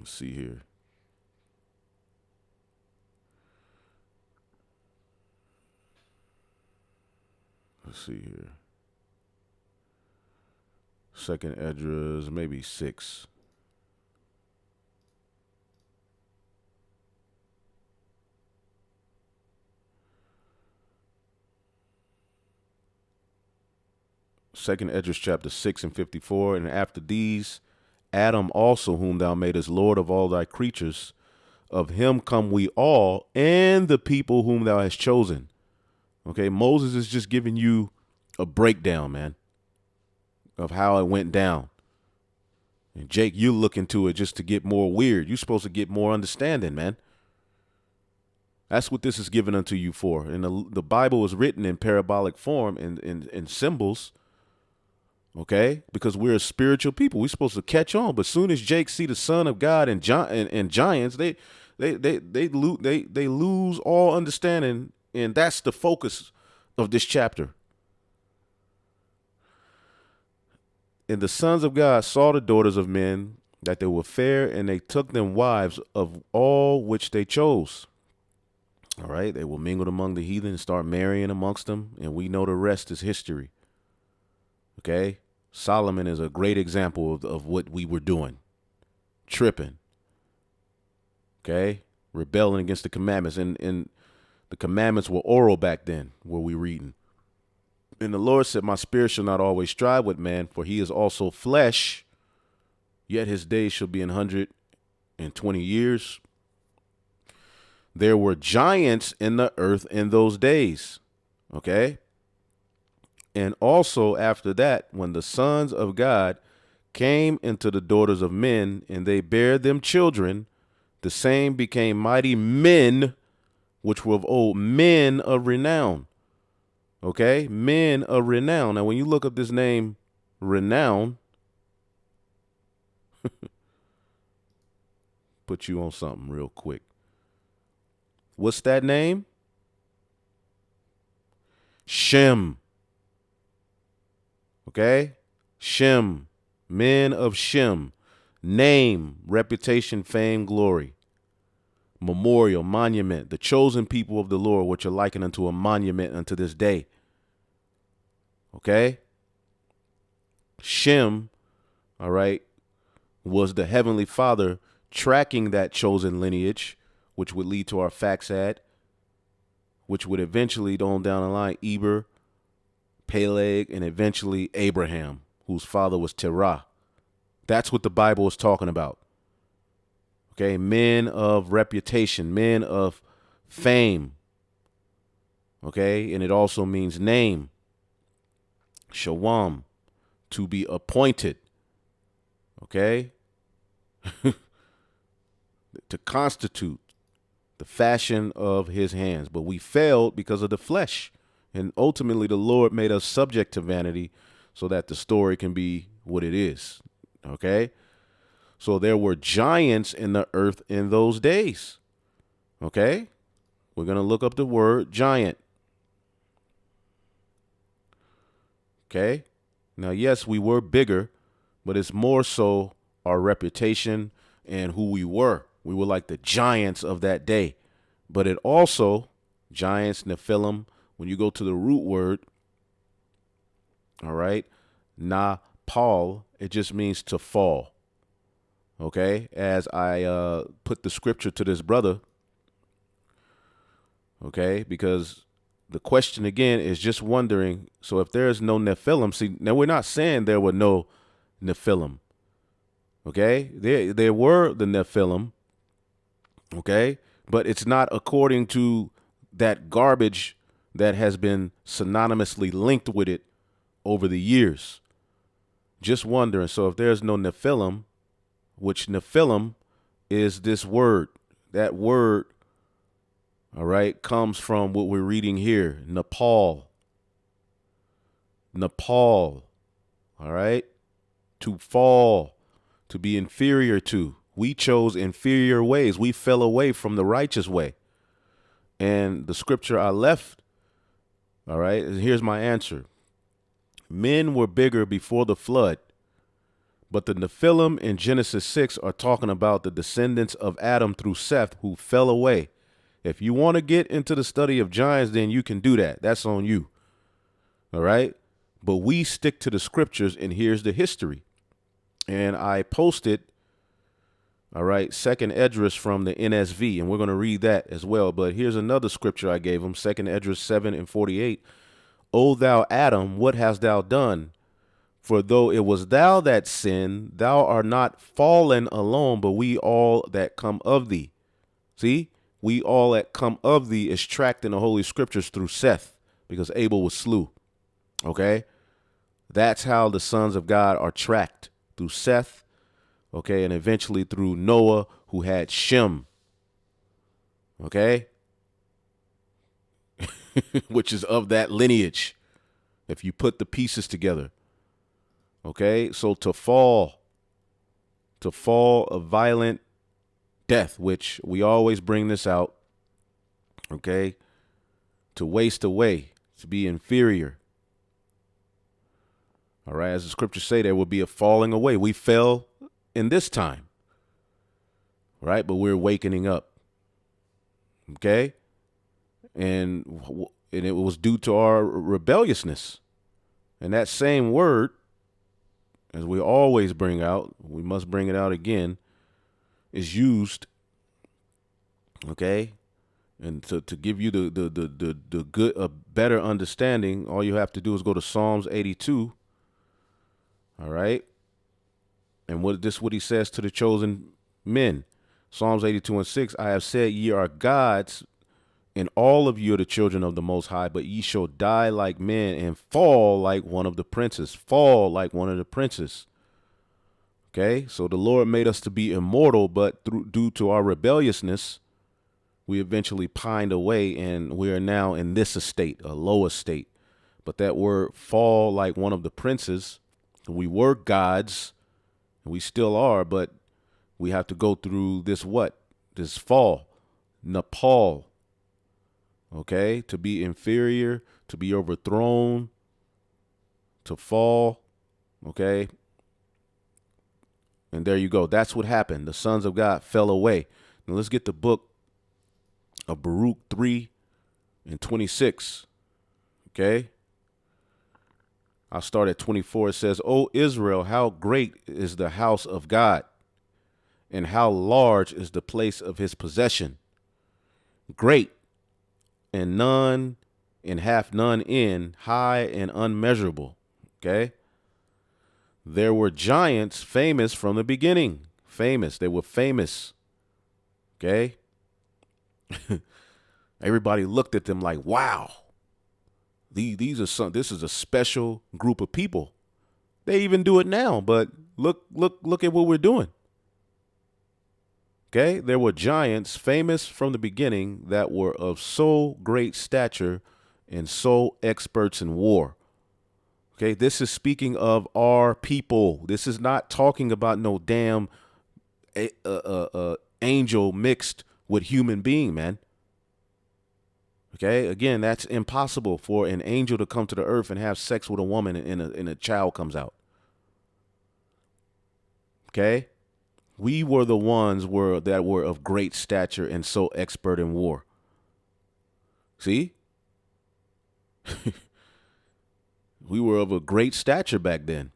let's see here. Let's see here. 2nd Esdras, maybe 6. Second Esdras chapter 6 and 54. And after these, Adam also, whom thou madest Lord of all thy creatures, of him come we all, and the people whom thou hast chosen. Okay, Moses is just giving you a breakdown, man, of how it went down. And Jake, you look into it just to get more weird. You're supposed to get more understanding, man. That's what this is given unto you for. And the Bible is written in parabolic form and in symbols, okay? Because we're a spiritual people. We're supposed to catch on. But soon as Jake see the Son of God and giants, they lose all understanding, and that's the focus of this chapter. And the sons of God saw the daughters of men, that they were fair, and they took them wives of all which they chose. All right, they were mingled among the heathen and start marrying amongst them, and we know the rest is history. Okay, Solomon is a great example of what we were doing, tripping. Okay, rebelling against the commandments, and the commandments were oral back then, where we reading. And the Lord said, my spirit shall not always strive with man, for he is also flesh, yet his days shall be 120 years. There were giants in the earth in those days. Okay. And also after that, when the sons of God came into the daughters of men, and they bare them children, the same became mighty men, which were of old, men of renown. Okay, men of renown. Now, when you look up this name, renown, put you on something real quick. What's that name? Shem. Okay, Shem, men of Shem. Name, reputation, fame, glory. Memorial, monument, the chosen people of the Lord, which are likened unto a monument unto this day. Okay? Shem, all right, was the heavenly father tracking that chosen lineage, which would lead to our Faxad, which would eventually, down the line, Eber, Peleg, and eventually Abraham, whose father was Terah. That's what the Bible is talking about. Okay, men of reputation, men of fame. Okay, and it also means name. Shawam, to be appointed. Okay, to constitute the fashion of his hands. But we failed because of the flesh. And ultimately, the Lord made us subject to vanity so that the story can be what it is. Okay. So there were giants in the earth in those days. Okay. We're going to look up the word giant. Okay. Now, yes, we were bigger, but it's more so our reputation and who we were. We were like the giants of that day. But it also, giants, Nephilim, when you go to the root word, all right, Paul, it just means to fall. Okay, as I put the scripture to this brother, okay, because the question again is just wondering, so if there is no Nephilim, see, now we're not saying there were no Nephilim, okay, there were the Nephilim, okay, but it's not according to that garbage that has been synonymously linked with it over the years. Just wondering, so if there's no Nephilim, which Nephilim is this word. That word, all right, comes from what we're reading here, Nepal. Nepal, all right, to fall, to be inferior to. We chose inferior ways. We fell away from the righteous way. And the scripture I left, all right, here's my answer. Men were bigger before the flood. But the Nephilim in Genesis 6 are talking about the descendants of Adam through Seth who fell away. If you want to get into the study of giants, then you can do that. That's on you. All right. But we stick to the scriptures, and here's the history. And I posted, all right, second Esdras from the NSV, and we're going to read that as well. But here's another scripture I gave him, second Esdras 7:48. O thou Adam, what hast thou done? For though it was thou that sinned, thou art not fallen alone, but we all that come of thee. See, we all that come of thee is tracked in the Holy Scriptures through Seth, because Abel was slew. Okay, that's how the sons of God are tracked, through Seth, Okay, and eventually through Noah, who had Shem. Okay, which is of that lineage. If you put the pieces together. Okay, so to fall a violent death, which we always bring this out. Okay, to waste away, to be inferior. All right, as the scriptures say, there will be a falling away. We fell in this time, right? But we're wakening up. Okay, and it was due to our rebelliousness. And that same word, as we always bring out, we must bring it out again, is used, okay? And to give you the good, a better understanding, all you have to do is go to Psalms 82, all right? And what he says to the chosen men. Psalms 82:6, I have said ye are gods, and all of you are the children of the Most High, but ye shall die like men and fall like one of the princes. Fall like one of the princes. Okay, so the Lord made us to be immortal, but due to our rebelliousness, we eventually pined away, and we are now in this estate, a low estate. But that word fall like one of the princes, we were gods, and we still are, but we have to go through this This fall, Nepal, okay, to be inferior, to be overthrown, to fall, okay. And there you go. That's what happened. The sons of God fell away. Now let's get the book of Baruch 3:26. Okay. I'll start at 24. It says, O Israel, how great is the house of God, and how large is the place of his possession. Great, and none, and hath none end, high and unmeasurable. Okay. There were giants famous from the beginning. Famous. They were famous. Okay. Everybody looked at them like, wow, this is a special group of people. They even do it now, but look at what we're doing. Okay. There were giants famous from the beginning that were of so great stature and so experts in war. Okay. This is speaking of our people. This is not talking about no damn angel mixed with human being, man. Okay, again, that's impossible for an angel to come to the earth and have sex with a woman and a child comes out. Okay, we were the ones that were of great stature and so expert in war. See, we were of a great stature back then.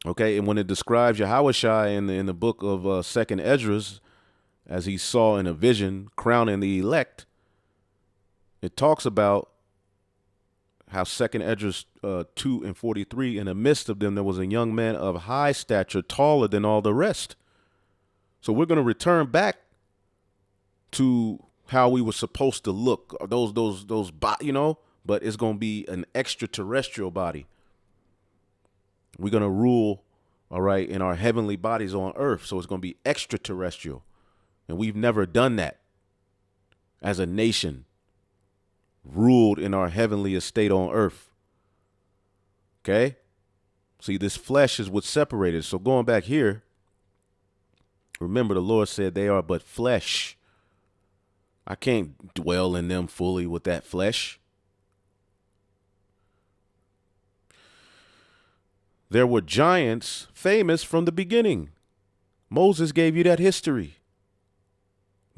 Okay, and when it describes Yahushua in the book of Second Esdras, as he saw in a vision crowning the elect, it talks about how Second Esdras 2:43, in the midst of them there was a young man of high stature, taller than all the rest. So we're going to return back to how we were supposed to look, but it's going to be an extraterrestrial body. We're going to rule, all right, in our heavenly bodies on earth. So it's going to be extraterrestrial. And we've never done that as a nation. Ruled in our heavenly estate on earth. Okay? See, this flesh is what separated. So going back here, remember the Lord said they are but flesh. I can't dwell in them fully with that flesh. There were giants famous from the beginning. Moses gave you that history.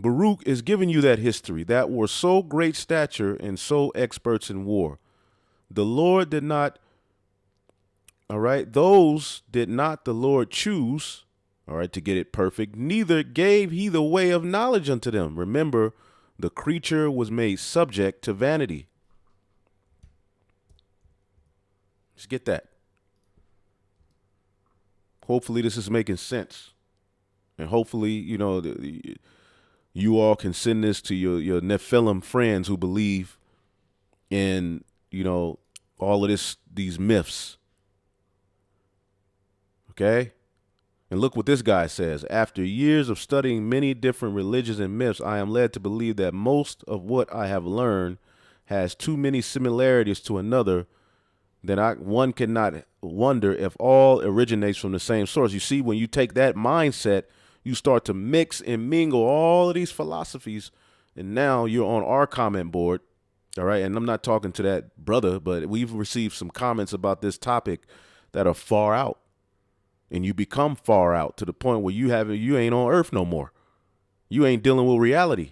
Baruch is giving you that history, that were so great stature and so experts in war. The Lord did not, all right, those did not the Lord choose, all right, to get it perfect, neither gave he the way of knowledge unto them. Remember, the creature was made subject to vanity. Just get that. Hopefully this is making sense. And hopefully, you all can send this to your Nephilim friends who believe in, all of these myths. Okay? And look what this guy says. After years of studying many different religions and myths, I am led to believe that most of what I have learned has too many similarities to another that one cannot wonder if all originates from the same source. You see, when you take that mindset, you start to mix and mingle all of these philosophies, and now you're on our comment board. All right. And I'm not talking to that brother, but we've received some comments about this topic that are far out. And you become far out to the point where you ain't on earth no more. You ain't dealing with reality.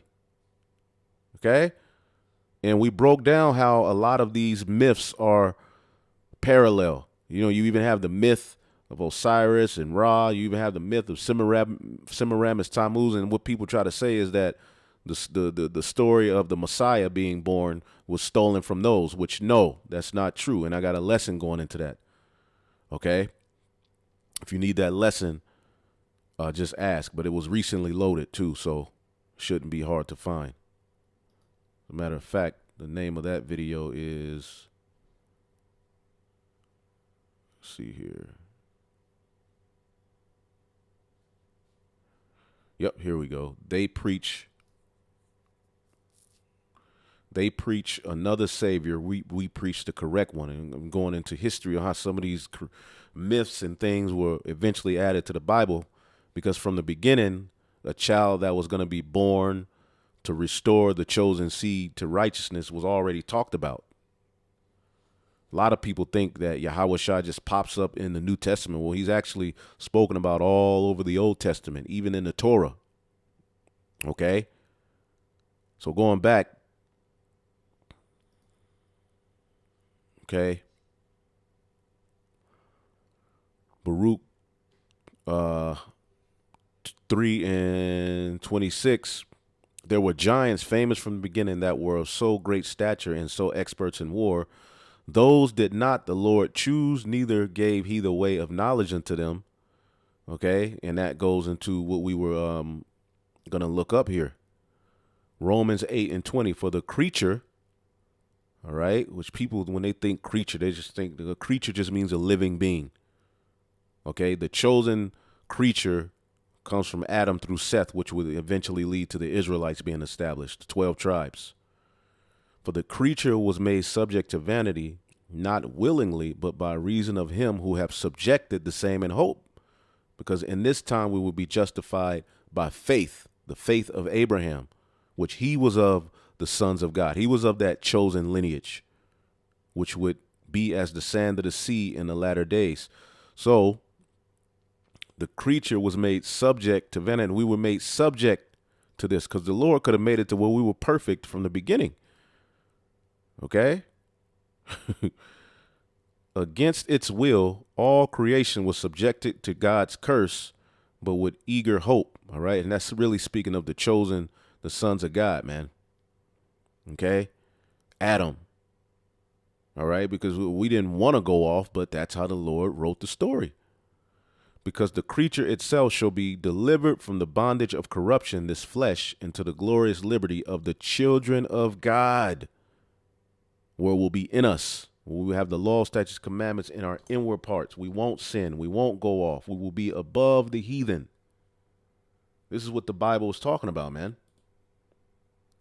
Okay? And we broke down how a lot of these myths are parallel. You know, you even have the myth of Osiris and Ra. You even have the myth of Semiramis Tammuz. And what people try to say is that the story of the Messiah being born was stolen from those, which no, that's not true. And I got a lesson going into that. Okay? If you need that lesson, just ask. But it was recently loaded too, so shouldn't be hard to find. As a matter of fact, the name of that video is, let's see here. Yep, here we go. They preach another savior. We preach the correct one. And I'm going into history on how some of these myths and things were eventually added to the Bible, because from the beginning, a child that was going to be born to restore the chosen seed to righteousness was already talked about. A lot of people think that Yahweh Shai just pops up in the New Testament. Well, he's actually spoken about all over the Old Testament, even in the Torah. Okay? So going back, okay, Baruch 3:26, there were giants famous from the beginning that were of so great stature and so experts in war. Those did not the Lord choose, neither gave he the way of knowledge unto them. Okay, and that goes into what we were going to look up here. Romans 8:20, for the creature, all right, which people, when they think creature, they just think the creature just means a living being. Okay, the chosen creature comes from Adam through Seth, which would eventually lead to the Israelites being established, 12 tribes. For the creature was made subject to vanity, not willingly, but by reason of him who have subjected the same in hope. Because in this time we will be justified by faith, the faith of Abraham, which he was of the sons of God. He was of that chosen lineage, which would be as the sand of the sea in the latter days. So the creature was made subject to vanity. We were made subject to this because the Lord could have made it to where we were perfect from the beginning. Okay? Against its will, all creation was subjected to God's curse, but with eager hope. All right? And that's really speaking of the chosen, the sons of God, man. Okay? Adam. All right? Because we didn't want to go off, but that's how the Lord wrote the story. Because the creature itself shall be delivered from the bondage of corruption, this flesh, into the glorious liberty of the children of God, where will be in us. We will have the law, statutes, commandments in our inward parts. We won't sin. We won't go off. We will be above the heathen. This is what the Bible is talking about, man.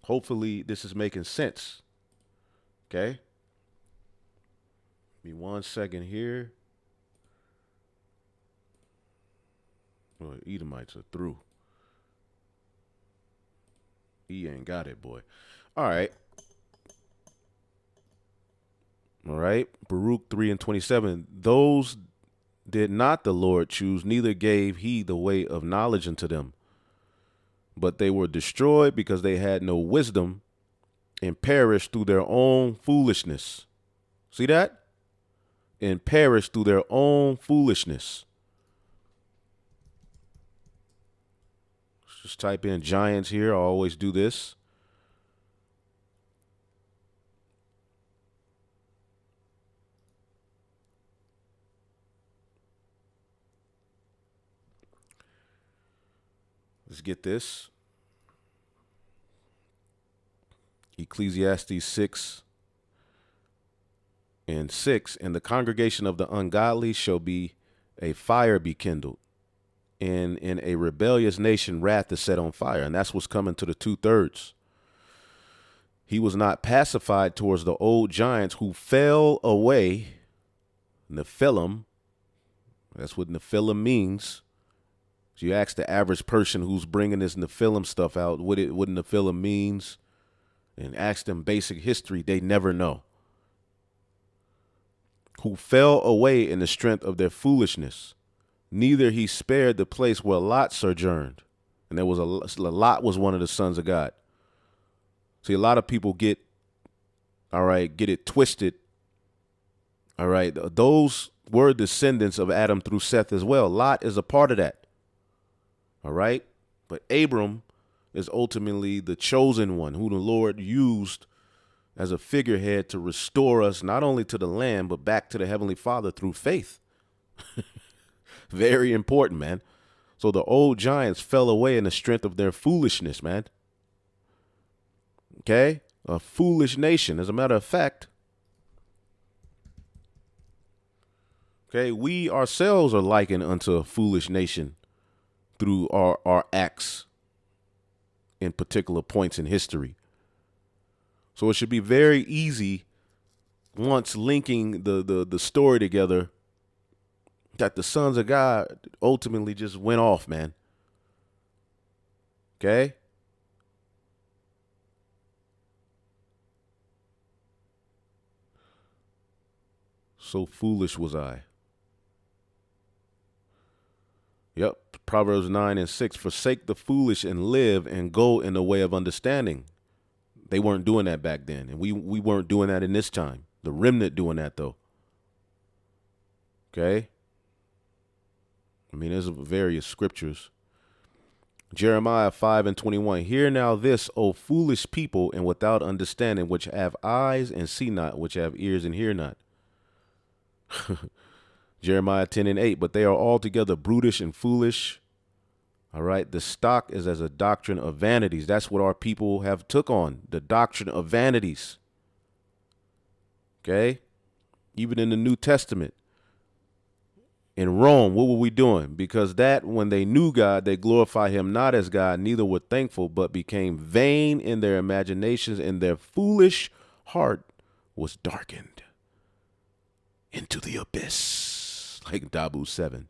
Hopefully this is making sense. Okay? Give me 1 second here. Oh, Edomites are through. He ain't got it, boy. All right. All right. Baruch 3:27. Those did not the Lord choose, neither gave he the way of knowledge unto them. But they were destroyed because they had no wisdom and perished through their own foolishness. See that? And perished through their own foolishness. Just type in giants here. I always do this. Let's get this. Ecclesiastes 6:6, and the congregation of the ungodly shall be a fire be kindled, in a rebellious nation, wrath is set on fire. And that's what's coming to the 2/3. He was not pacified towards the old giants who fell away. Nephilim, that's what Nephilim means. So you ask the average person who's bringing this Nephilim stuff out what Nephilim means, and ask them basic history, they never know. Who fell away in the strength of their foolishness. Neither he spared the place where Lot sojourned. And there was Lot was one of the sons of God. See, a lot of people get it twisted. All right. Those were descendants of Adam through Seth as well. Lot is a part of that. All right. But Abram is ultimately the chosen one who the Lord used as a figurehead to restore us not only to the land, but back to the Heavenly Father through faith. Very important, man. So the old giants fell away in the strength of their foolishness, man. Okay? A foolish nation. As a matter of fact, okay, we ourselves are likened unto a foolish nation through our acts in particular points in history. So it should be very easy once linking the story together that the sons of God ultimately just went off, man. Okay? So foolish was I. Yep. Proverbs 9:6. Forsake the foolish and live and go in the way of understanding. They weren't doing that back then. And we weren't doing that in this time. The remnant doing that, though. Okay? I mean, there's various scriptures. Jeremiah 5:21. Hear now this, O foolish people, and without understanding, which have eyes and see not, which have ears and hear not. Jeremiah 10:8. But they are altogether brutish and foolish. All right. The stock is as a doctrine of vanities. That's what our people have took on. The doctrine of vanities. Okay. Even in the New Testament. In Rome, what were we doing? Because that when they knew God, they glorify him not as God, neither were thankful, but became vain in their imaginations, and their foolish heart was darkened into the abyss. Like Dabu 7.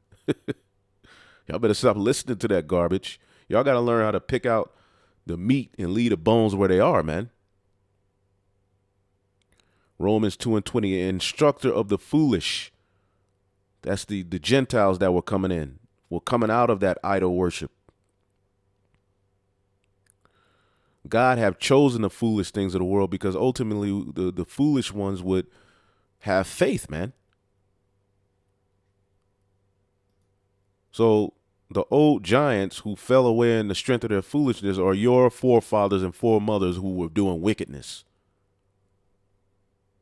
Y'all better stop listening to that garbage. Y'all got to learn how to pick out the meat and leave the bones where they are, man. Romans 2:20, instructor of the foolish. That's the Gentiles that were coming out of that idol worship. God have chosen the foolish things of the world because ultimately the foolish ones would have faith, man. So the old giants who fell away in the strength of their foolishness are your forefathers and foremothers who were doing wickedness.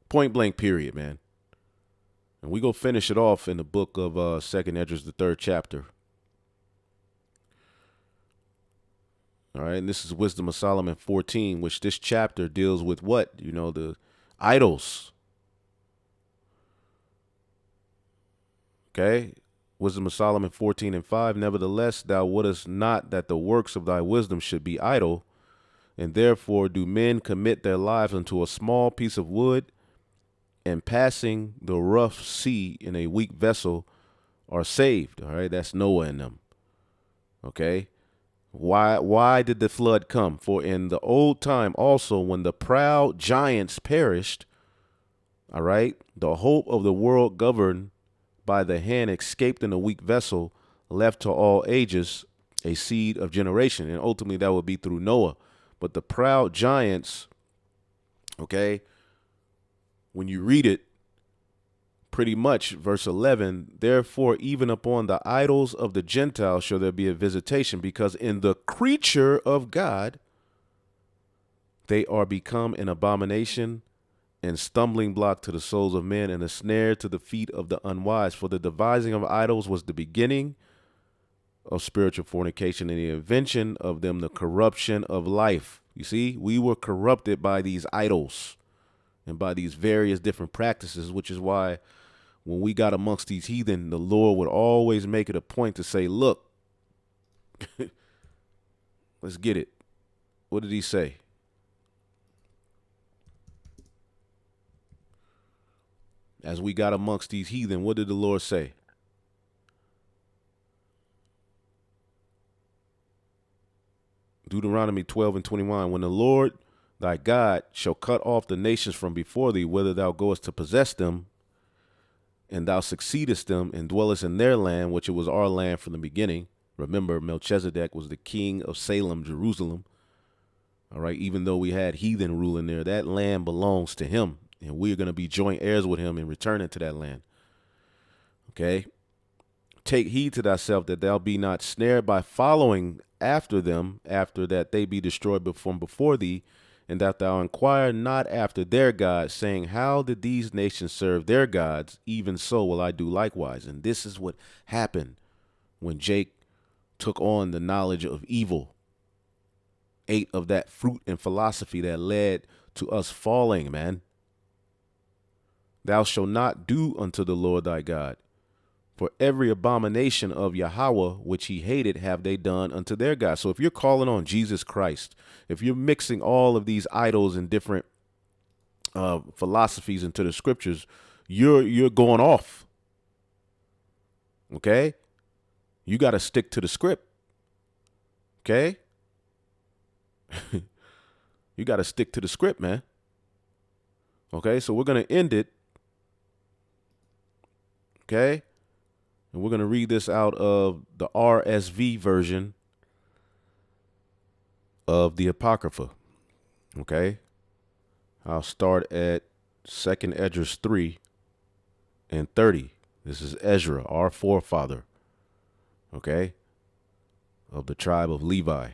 Point blank, period, man. And we go finish it off in the book of 2 Esdras, the 3rd chapter. All right, and this is Wisdom of Solomon 14, which this chapter deals with what? You know, the idols. Okay, Wisdom of Solomon 14:5. Nevertheless, thou wouldest not that the works of thy wisdom should be idle, and therefore do men commit their lives unto a small piece of wood, and passing the rough sea in a weak vessel are saved. All right, that's Noah and them. Okay, why did the flood come? For in the old time also, when the proud giants perished, all right, the hope of the world governed by the hand escaped in a weak vessel, left to all ages a seed of generation. And ultimately that would be through Noah. But the proud giants, okay, when you read it, pretty much verse 11, therefore even upon the idols of the Gentiles shall there be a visitation, because in the creature of God they are become an abomination and stumbling block to the souls of men, and a snare to the feet of the unwise. For the devising of idols was the beginning of spiritual fornication, and the invention of them the corruption of life. You see, we were corrupted by these idols and by these various different practices, which is why when we got amongst these heathen, the Lord would always make it a point to say, look, Let's get it. What did he say? As we got amongst these heathen, what did the Lord say? Deuteronomy 12 and 21. When the Lord thy God shall cut off the nations from before thee, whither thou goest to possess them, and thou succeedest them, and dwellest in their land, which it was our land from the beginning. Remember, Melchizedek was the king of Salem, Jerusalem. All right, even though we had heathen ruling there, that land belongs to him, and we're going to be joint heirs with him in returning to that land. Okay? Take heed to thyself that thou be not snared by following after them, after that they be destroyed from before thee, and that thou inquire not after their gods, saying, how did these nations serve their gods? Even so will I do likewise. And this is what happened when Jake took on the knowledge of evil, ate of that fruit and philosophy that led to us falling, man. Thou shalt not do unto the Lord thy God. For every abomination of Yahweh, which he hated, have they done unto their God. So if you're calling on Jesus Christ, if you're mixing all of these idols and different philosophies into the scriptures, you're going off. Okay? You got to stick to the script. Okay? You got to stick to the script, man. Okay? So we're going to end it. Okay? And we're going to read this out of the RSV version of the Apocrypha. Okay? I'll start at 2nd Esdras 3 and 30. This is Ezra, our forefather. Okay? Of the tribe of Levi.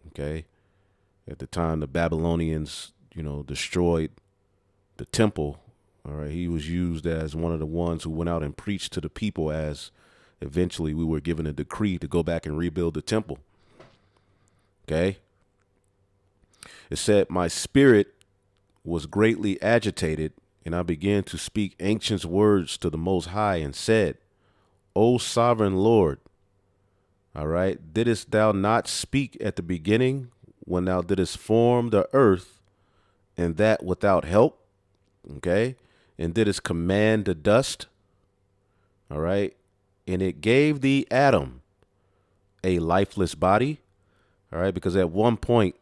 Okay? At the time the Babylonians, destroyed the temple. All right, he was used as one of the ones who went out and preached to the people as eventually we were given a decree to go back and rebuild the temple. Okay. It said, my spirit was greatly agitated, and I began to speak ancient words to the Most High and said, O sovereign Lord, all right, didst thou not speak at the beginning when thou didst form the earth, and that without help? Okay. And didst command the dust, all right, and it gave thee Adam a lifeless body, all right, because at one point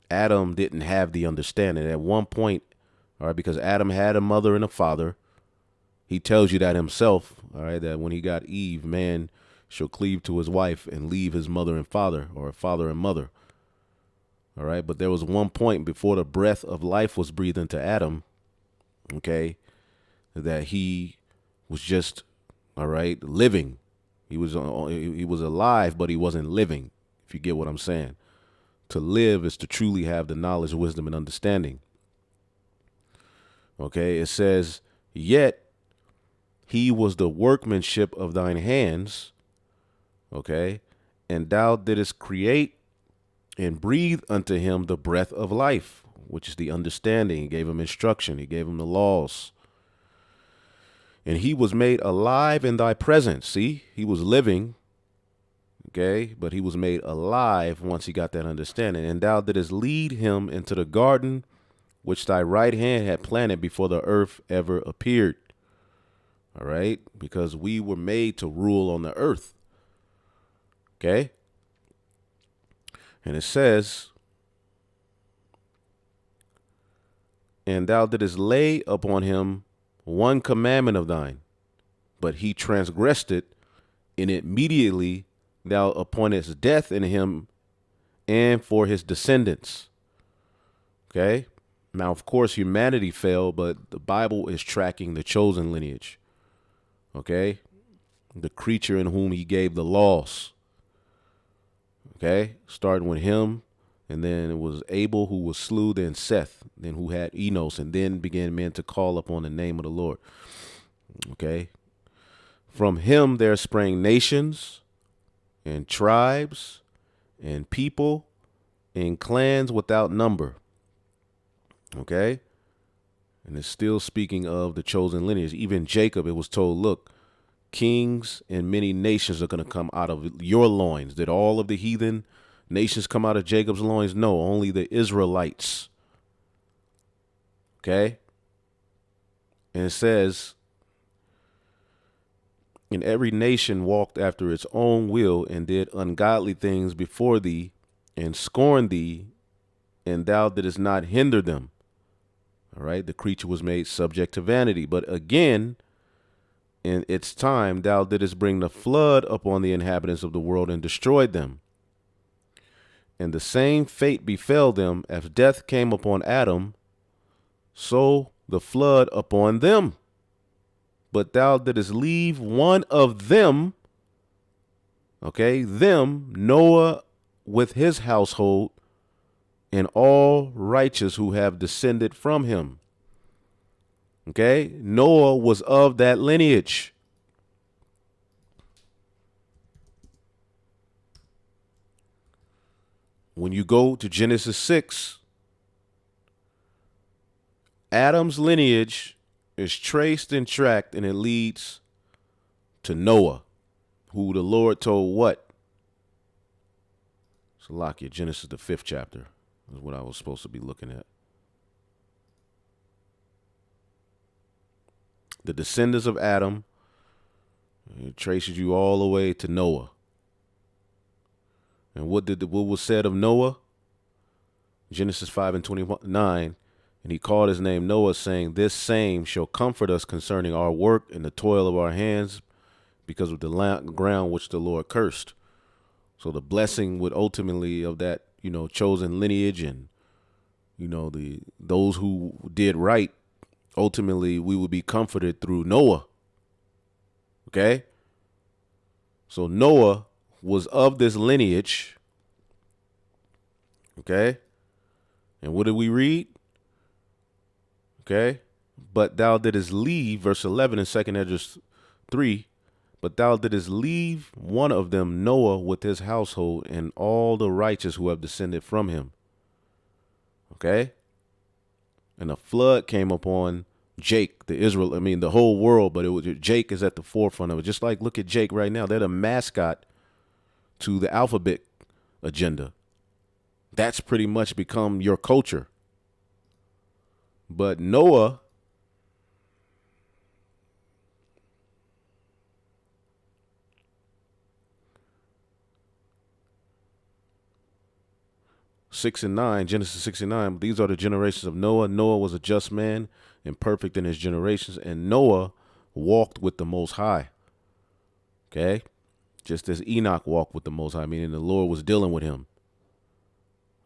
Adam didn't have the understanding. At one point, all right, because Adam had a mother and a father, he tells you that himself, all right, that when he got Eve, man shall cleave to his wife and leave his mother and father, or father and mother, all right, but there was one point before the breath of life was breathed into Adam, okay, that he was just, all right, living. He was alive, but he wasn't living, if you get what I'm saying. To live is to truly have the knowledge, wisdom, and understanding. Okay, it says, yet he was the workmanship of thine hands, okay, and thou didst create and breathe unto him the breath of life, which is the understanding. He gave him instruction. He gave him the laws. And he was made alive in thy presence. See, he was living, okay, but he was made alive once he got that understanding. And thou didst lead him into the garden which thy right hand had planted before the earth ever appeared. All right, because we were made to rule on the earth. Okay. And it says, and thou didst lay upon him one commandment of thine, but he transgressed it, and immediately thou appointest death in him and for his descendants. Okay. Now, of course, humanity fell, but the Bible is tracking the chosen lineage. Okay. The creature in whom he gave the laws. Okay. Starting with him. And then it was Abel who was slew, then Seth, then who had Enos, and then began men to call upon the name of the Lord. Okay. From him there sprang nations and tribes and people and clans without number. Okay. And it's still speaking of the chosen lineage. Even Jacob, it was told, look, Kings and many nations are going to come out of your loins. Did all of the heathen nations come out of Jacob's loins? No, only the Israelites. Okay? And it says, and every nation walked after its own will and did ungodly things before thee and scorned thee, and thou didst not hinder them. All right? The creature was made subject to vanity. But again, in its time, thou didst bring the flood upon the inhabitants of the world and destroyed them. And the same fate befell them as death came upon Adam, so the flood upon them. But thou didst leave one of them, okay, them, Noah with his household, and all righteous who have descended from him. Okay, Noah was of that lineage. When you go to Genesis 6, Adam's lineage is traced and tracked, and it leads to Noah, who the Lord told what? Salakia, Genesis, the 5th chapter, is what I was supposed to be looking at. The descendants of Adam, it traces you all the way to Noah. And what was said of Noah? Genesis 5:29, and he called his name Noah, saying, this same shall comfort us concerning our work and the toil of our hands, because of the ground which the Lord cursed. So the blessing would ultimately of that, chosen lineage and, those who did right, ultimately we would be comforted through Noah. Okay? So Noah was of this lineage. Okay? And what did we read? Okay? But thou didst leave, verse 11 in 2nd Esdras 3, but thou didst leave one of them, Noah, with his household, and all the righteous who have descended from him. Okay? And a flood came upon Jake, the whole world, but Jake is at the forefront of it. Just like, look at Jake right now. They're the mascot to the alphabet agenda. That's pretty much become your culture. But Noah, Genesis 6 and 9, these are the generations of Noah. Noah was a just man and perfect in his generations, and Noah walked with the Most High. Okay? Just as Enoch walked with the Most High, meaning the Lord was dealing with him.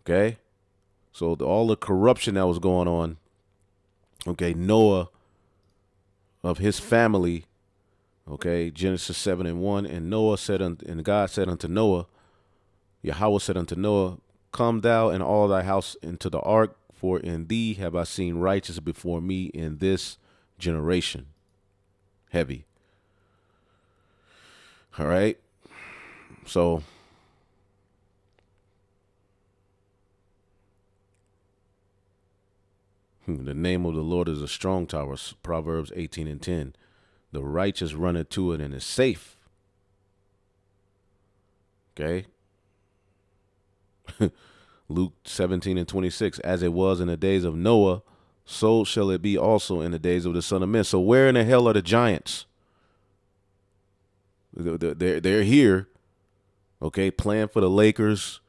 Okay? So all the corruption that was going on, okay, Noah of his family, okay, Genesis 7 and 1, and God said unto Noah, Yahweh said unto Noah, come thou and all thy house into the ark, for in thee have I seen righteous before me in this generation. Heavy. All right. So the name of the Lord is a strong tower. Proverbs 18 and 10. The righteous run into it and is safe. Okay. Luke 17 and 26. As it was in the days of Noah, so shall it be also in the days of the Son of Man. So where in the hell are the giants? They're here. Okay, playing for the Lakers.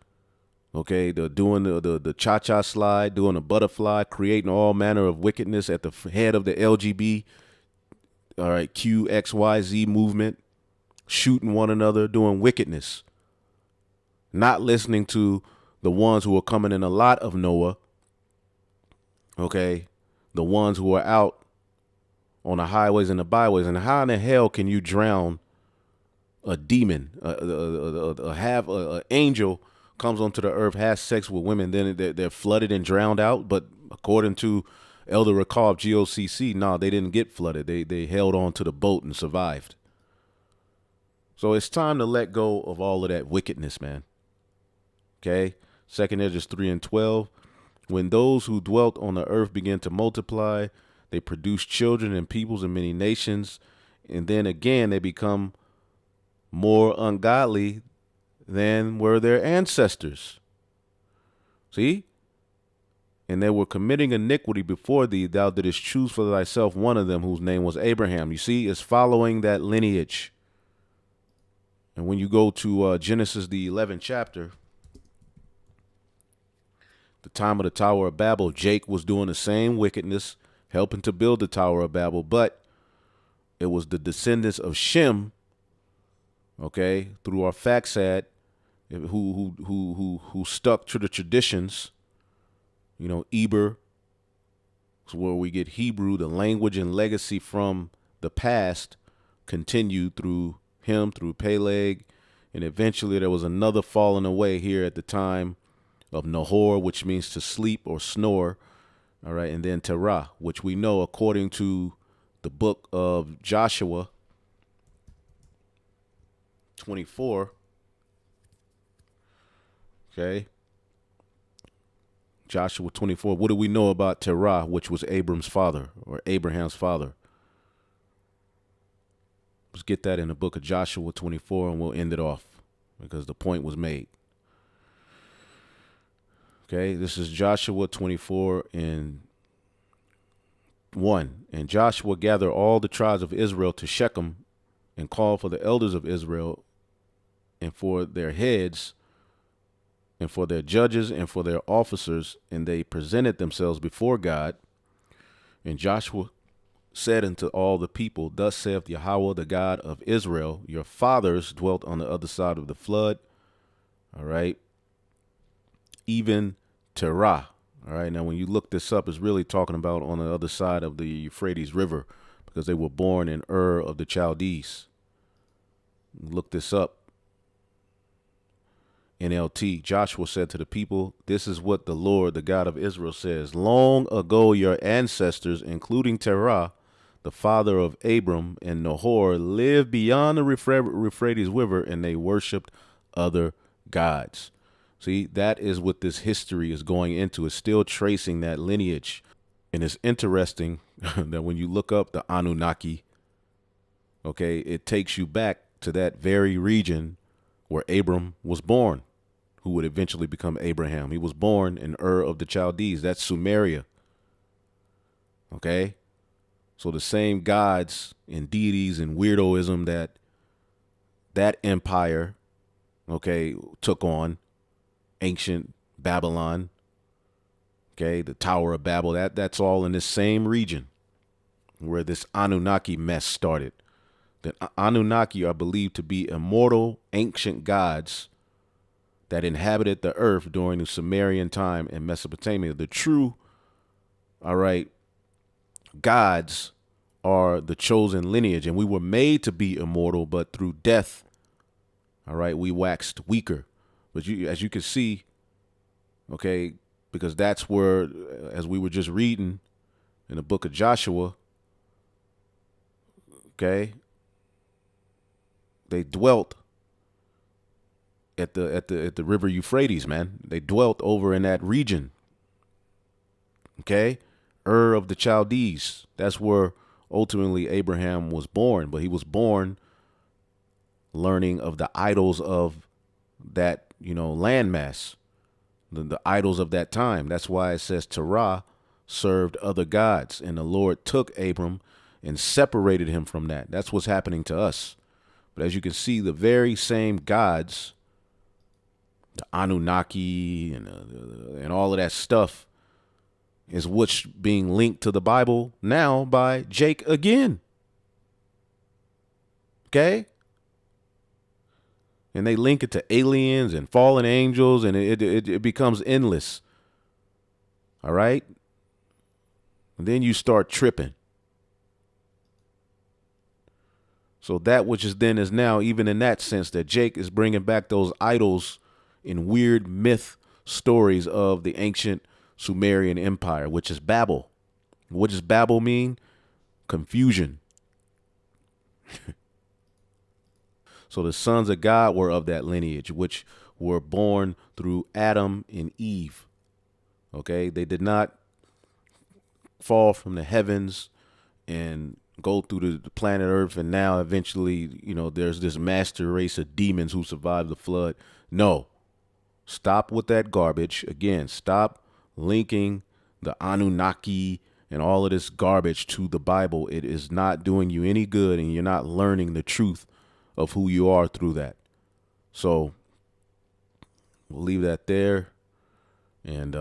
Okay, they're doing the cha-cha slide, doing the butterfly, creating all manner of wickedness at the head of the LGB, all right, QXYZ movement, shooting one another, doing wickedness. Not listening to the ones who are coming in a lot of Noah, okay, the ones who are out on the highways and the byways. And how in the hell can you drown a demon, an angel comes onto the earth, has sex with women, then they're flooded and drowned out? But according to Elder Rakab, GOCC, no, they didn't get flooded. They held on to the boat and survived. So it's time to let go of all of that wickedness, man. Okay? 2nd Esdras 3 and 12. When those who dwelt on the earth began to multiply, they produced children and peoples and many nations. And then again, they become more ungodly than were their ancestors. See? And they were committing iniquity before thee. Thou didst choose for thyself one of them whose name was Abraham. You see, it's following that lineage. And when you go to Genesis, the 11th chapter, the time of the Tower of Babel, Jake was doing the same wickedness, helping to build the Tower of Babel, but it was the descendants of Shem, okay, through our Faxad, who stuck to the traditions. You know, Eber is where we get Hebrew, the language and legacy from the past, continued through him, through Peleg, and eventually there was another falling away here at the time of Nahor, which means to sleep or snore. All right, and then Terah, which we know according to the book of Joshua 24. Okay. Joshua 24. What do we know about Terah, which was Abram's father or Abraham's father? Let's get that in the book of Joshua 24 and we'll end it off because the point was made. Okay, this is Joshua 24 and 1. And Joshua gathered all the tribes of Israel to Shechem and called for the elders of Israel and for their heads and for their judges and for their officers, and they presented themselves before God. And Joshua said unto all the people, Thus saith Yahweh, the God of Israel, your fathers dwelt on the other side of the flood. All right. Even Terah. All right. Now, when you look this up, it's really talking about on the other side of the Euphrates River because they were born in Ur of the Chaldees. Look this up. NLT, Joshua said to the people, This is what the Lord, the God of Israel, says. Long ago your ancestors, including Terah, the father of Abram and Nahor, lived beyond the Euphrates River, and they worshipped other gods. See, that is what this history is going into. It's still tracing that lineage. And it's interesting that when you look up the Annunaki, okay, it takes you back to that very region where Abram was born, who would eventually become Abraham. He was born in Ur of the Chaldees. That's Sumeria. Okay? So the same gods and deities and weirdoism that empire, okay, took on, ancient Babylon, okay, the Tower of Babel, that's all in this same region where this Annunaki mess started. The Anunnaki are believed to be immortal ancient gods that inhabited the earth during the Sumerian time in Mesopotamia. The true, all right, gods are the chosen lineage, and we were made to be immortal, but through death, all right, we waxed weaker. But as you can see, okay, because that's where, as we were just reading in the book of Joshua, okay, they dwelt at the river Euphrates, man. They dwelt over in that region. Okay? Ur of the Chaldees. That's where ultimately Abraham was born, but he was born learning of the idols of that, landmass, the idols of that time. That's why it says Terah served other gods, and the Lord took Abram and separated him from that. That's what's happening to us. But as you can see, the very same gods, the Anunnaki and all of that stuff, is what's being linked to the Bible now by Jake again. Okay? And they link it to aliens and fallen angels, and it becomes endless. All right? And then you start tripping. So that which is then is now, even in that sense, that Jake is bringing back those idols in weird myth stories of the ancient Sumerian Empire, which is Babel. What does Babel mean? Confusion. So the sons of God were of that lineage, which were born through Adam and Eve. Okay, they did not fall from the heavens and go through the planet Earth, and now eventually, there's this master race of demons who survived the flood. No, stop with that garbage. Again, stop linking the Anunnaki and all of this garbage to the Bible. It is not doing you any good, and you're not learning the truth of who you are through that. So we'll leave that there, and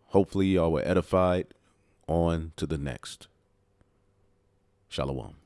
hopefully y'all were edified. On to the next. Shalom.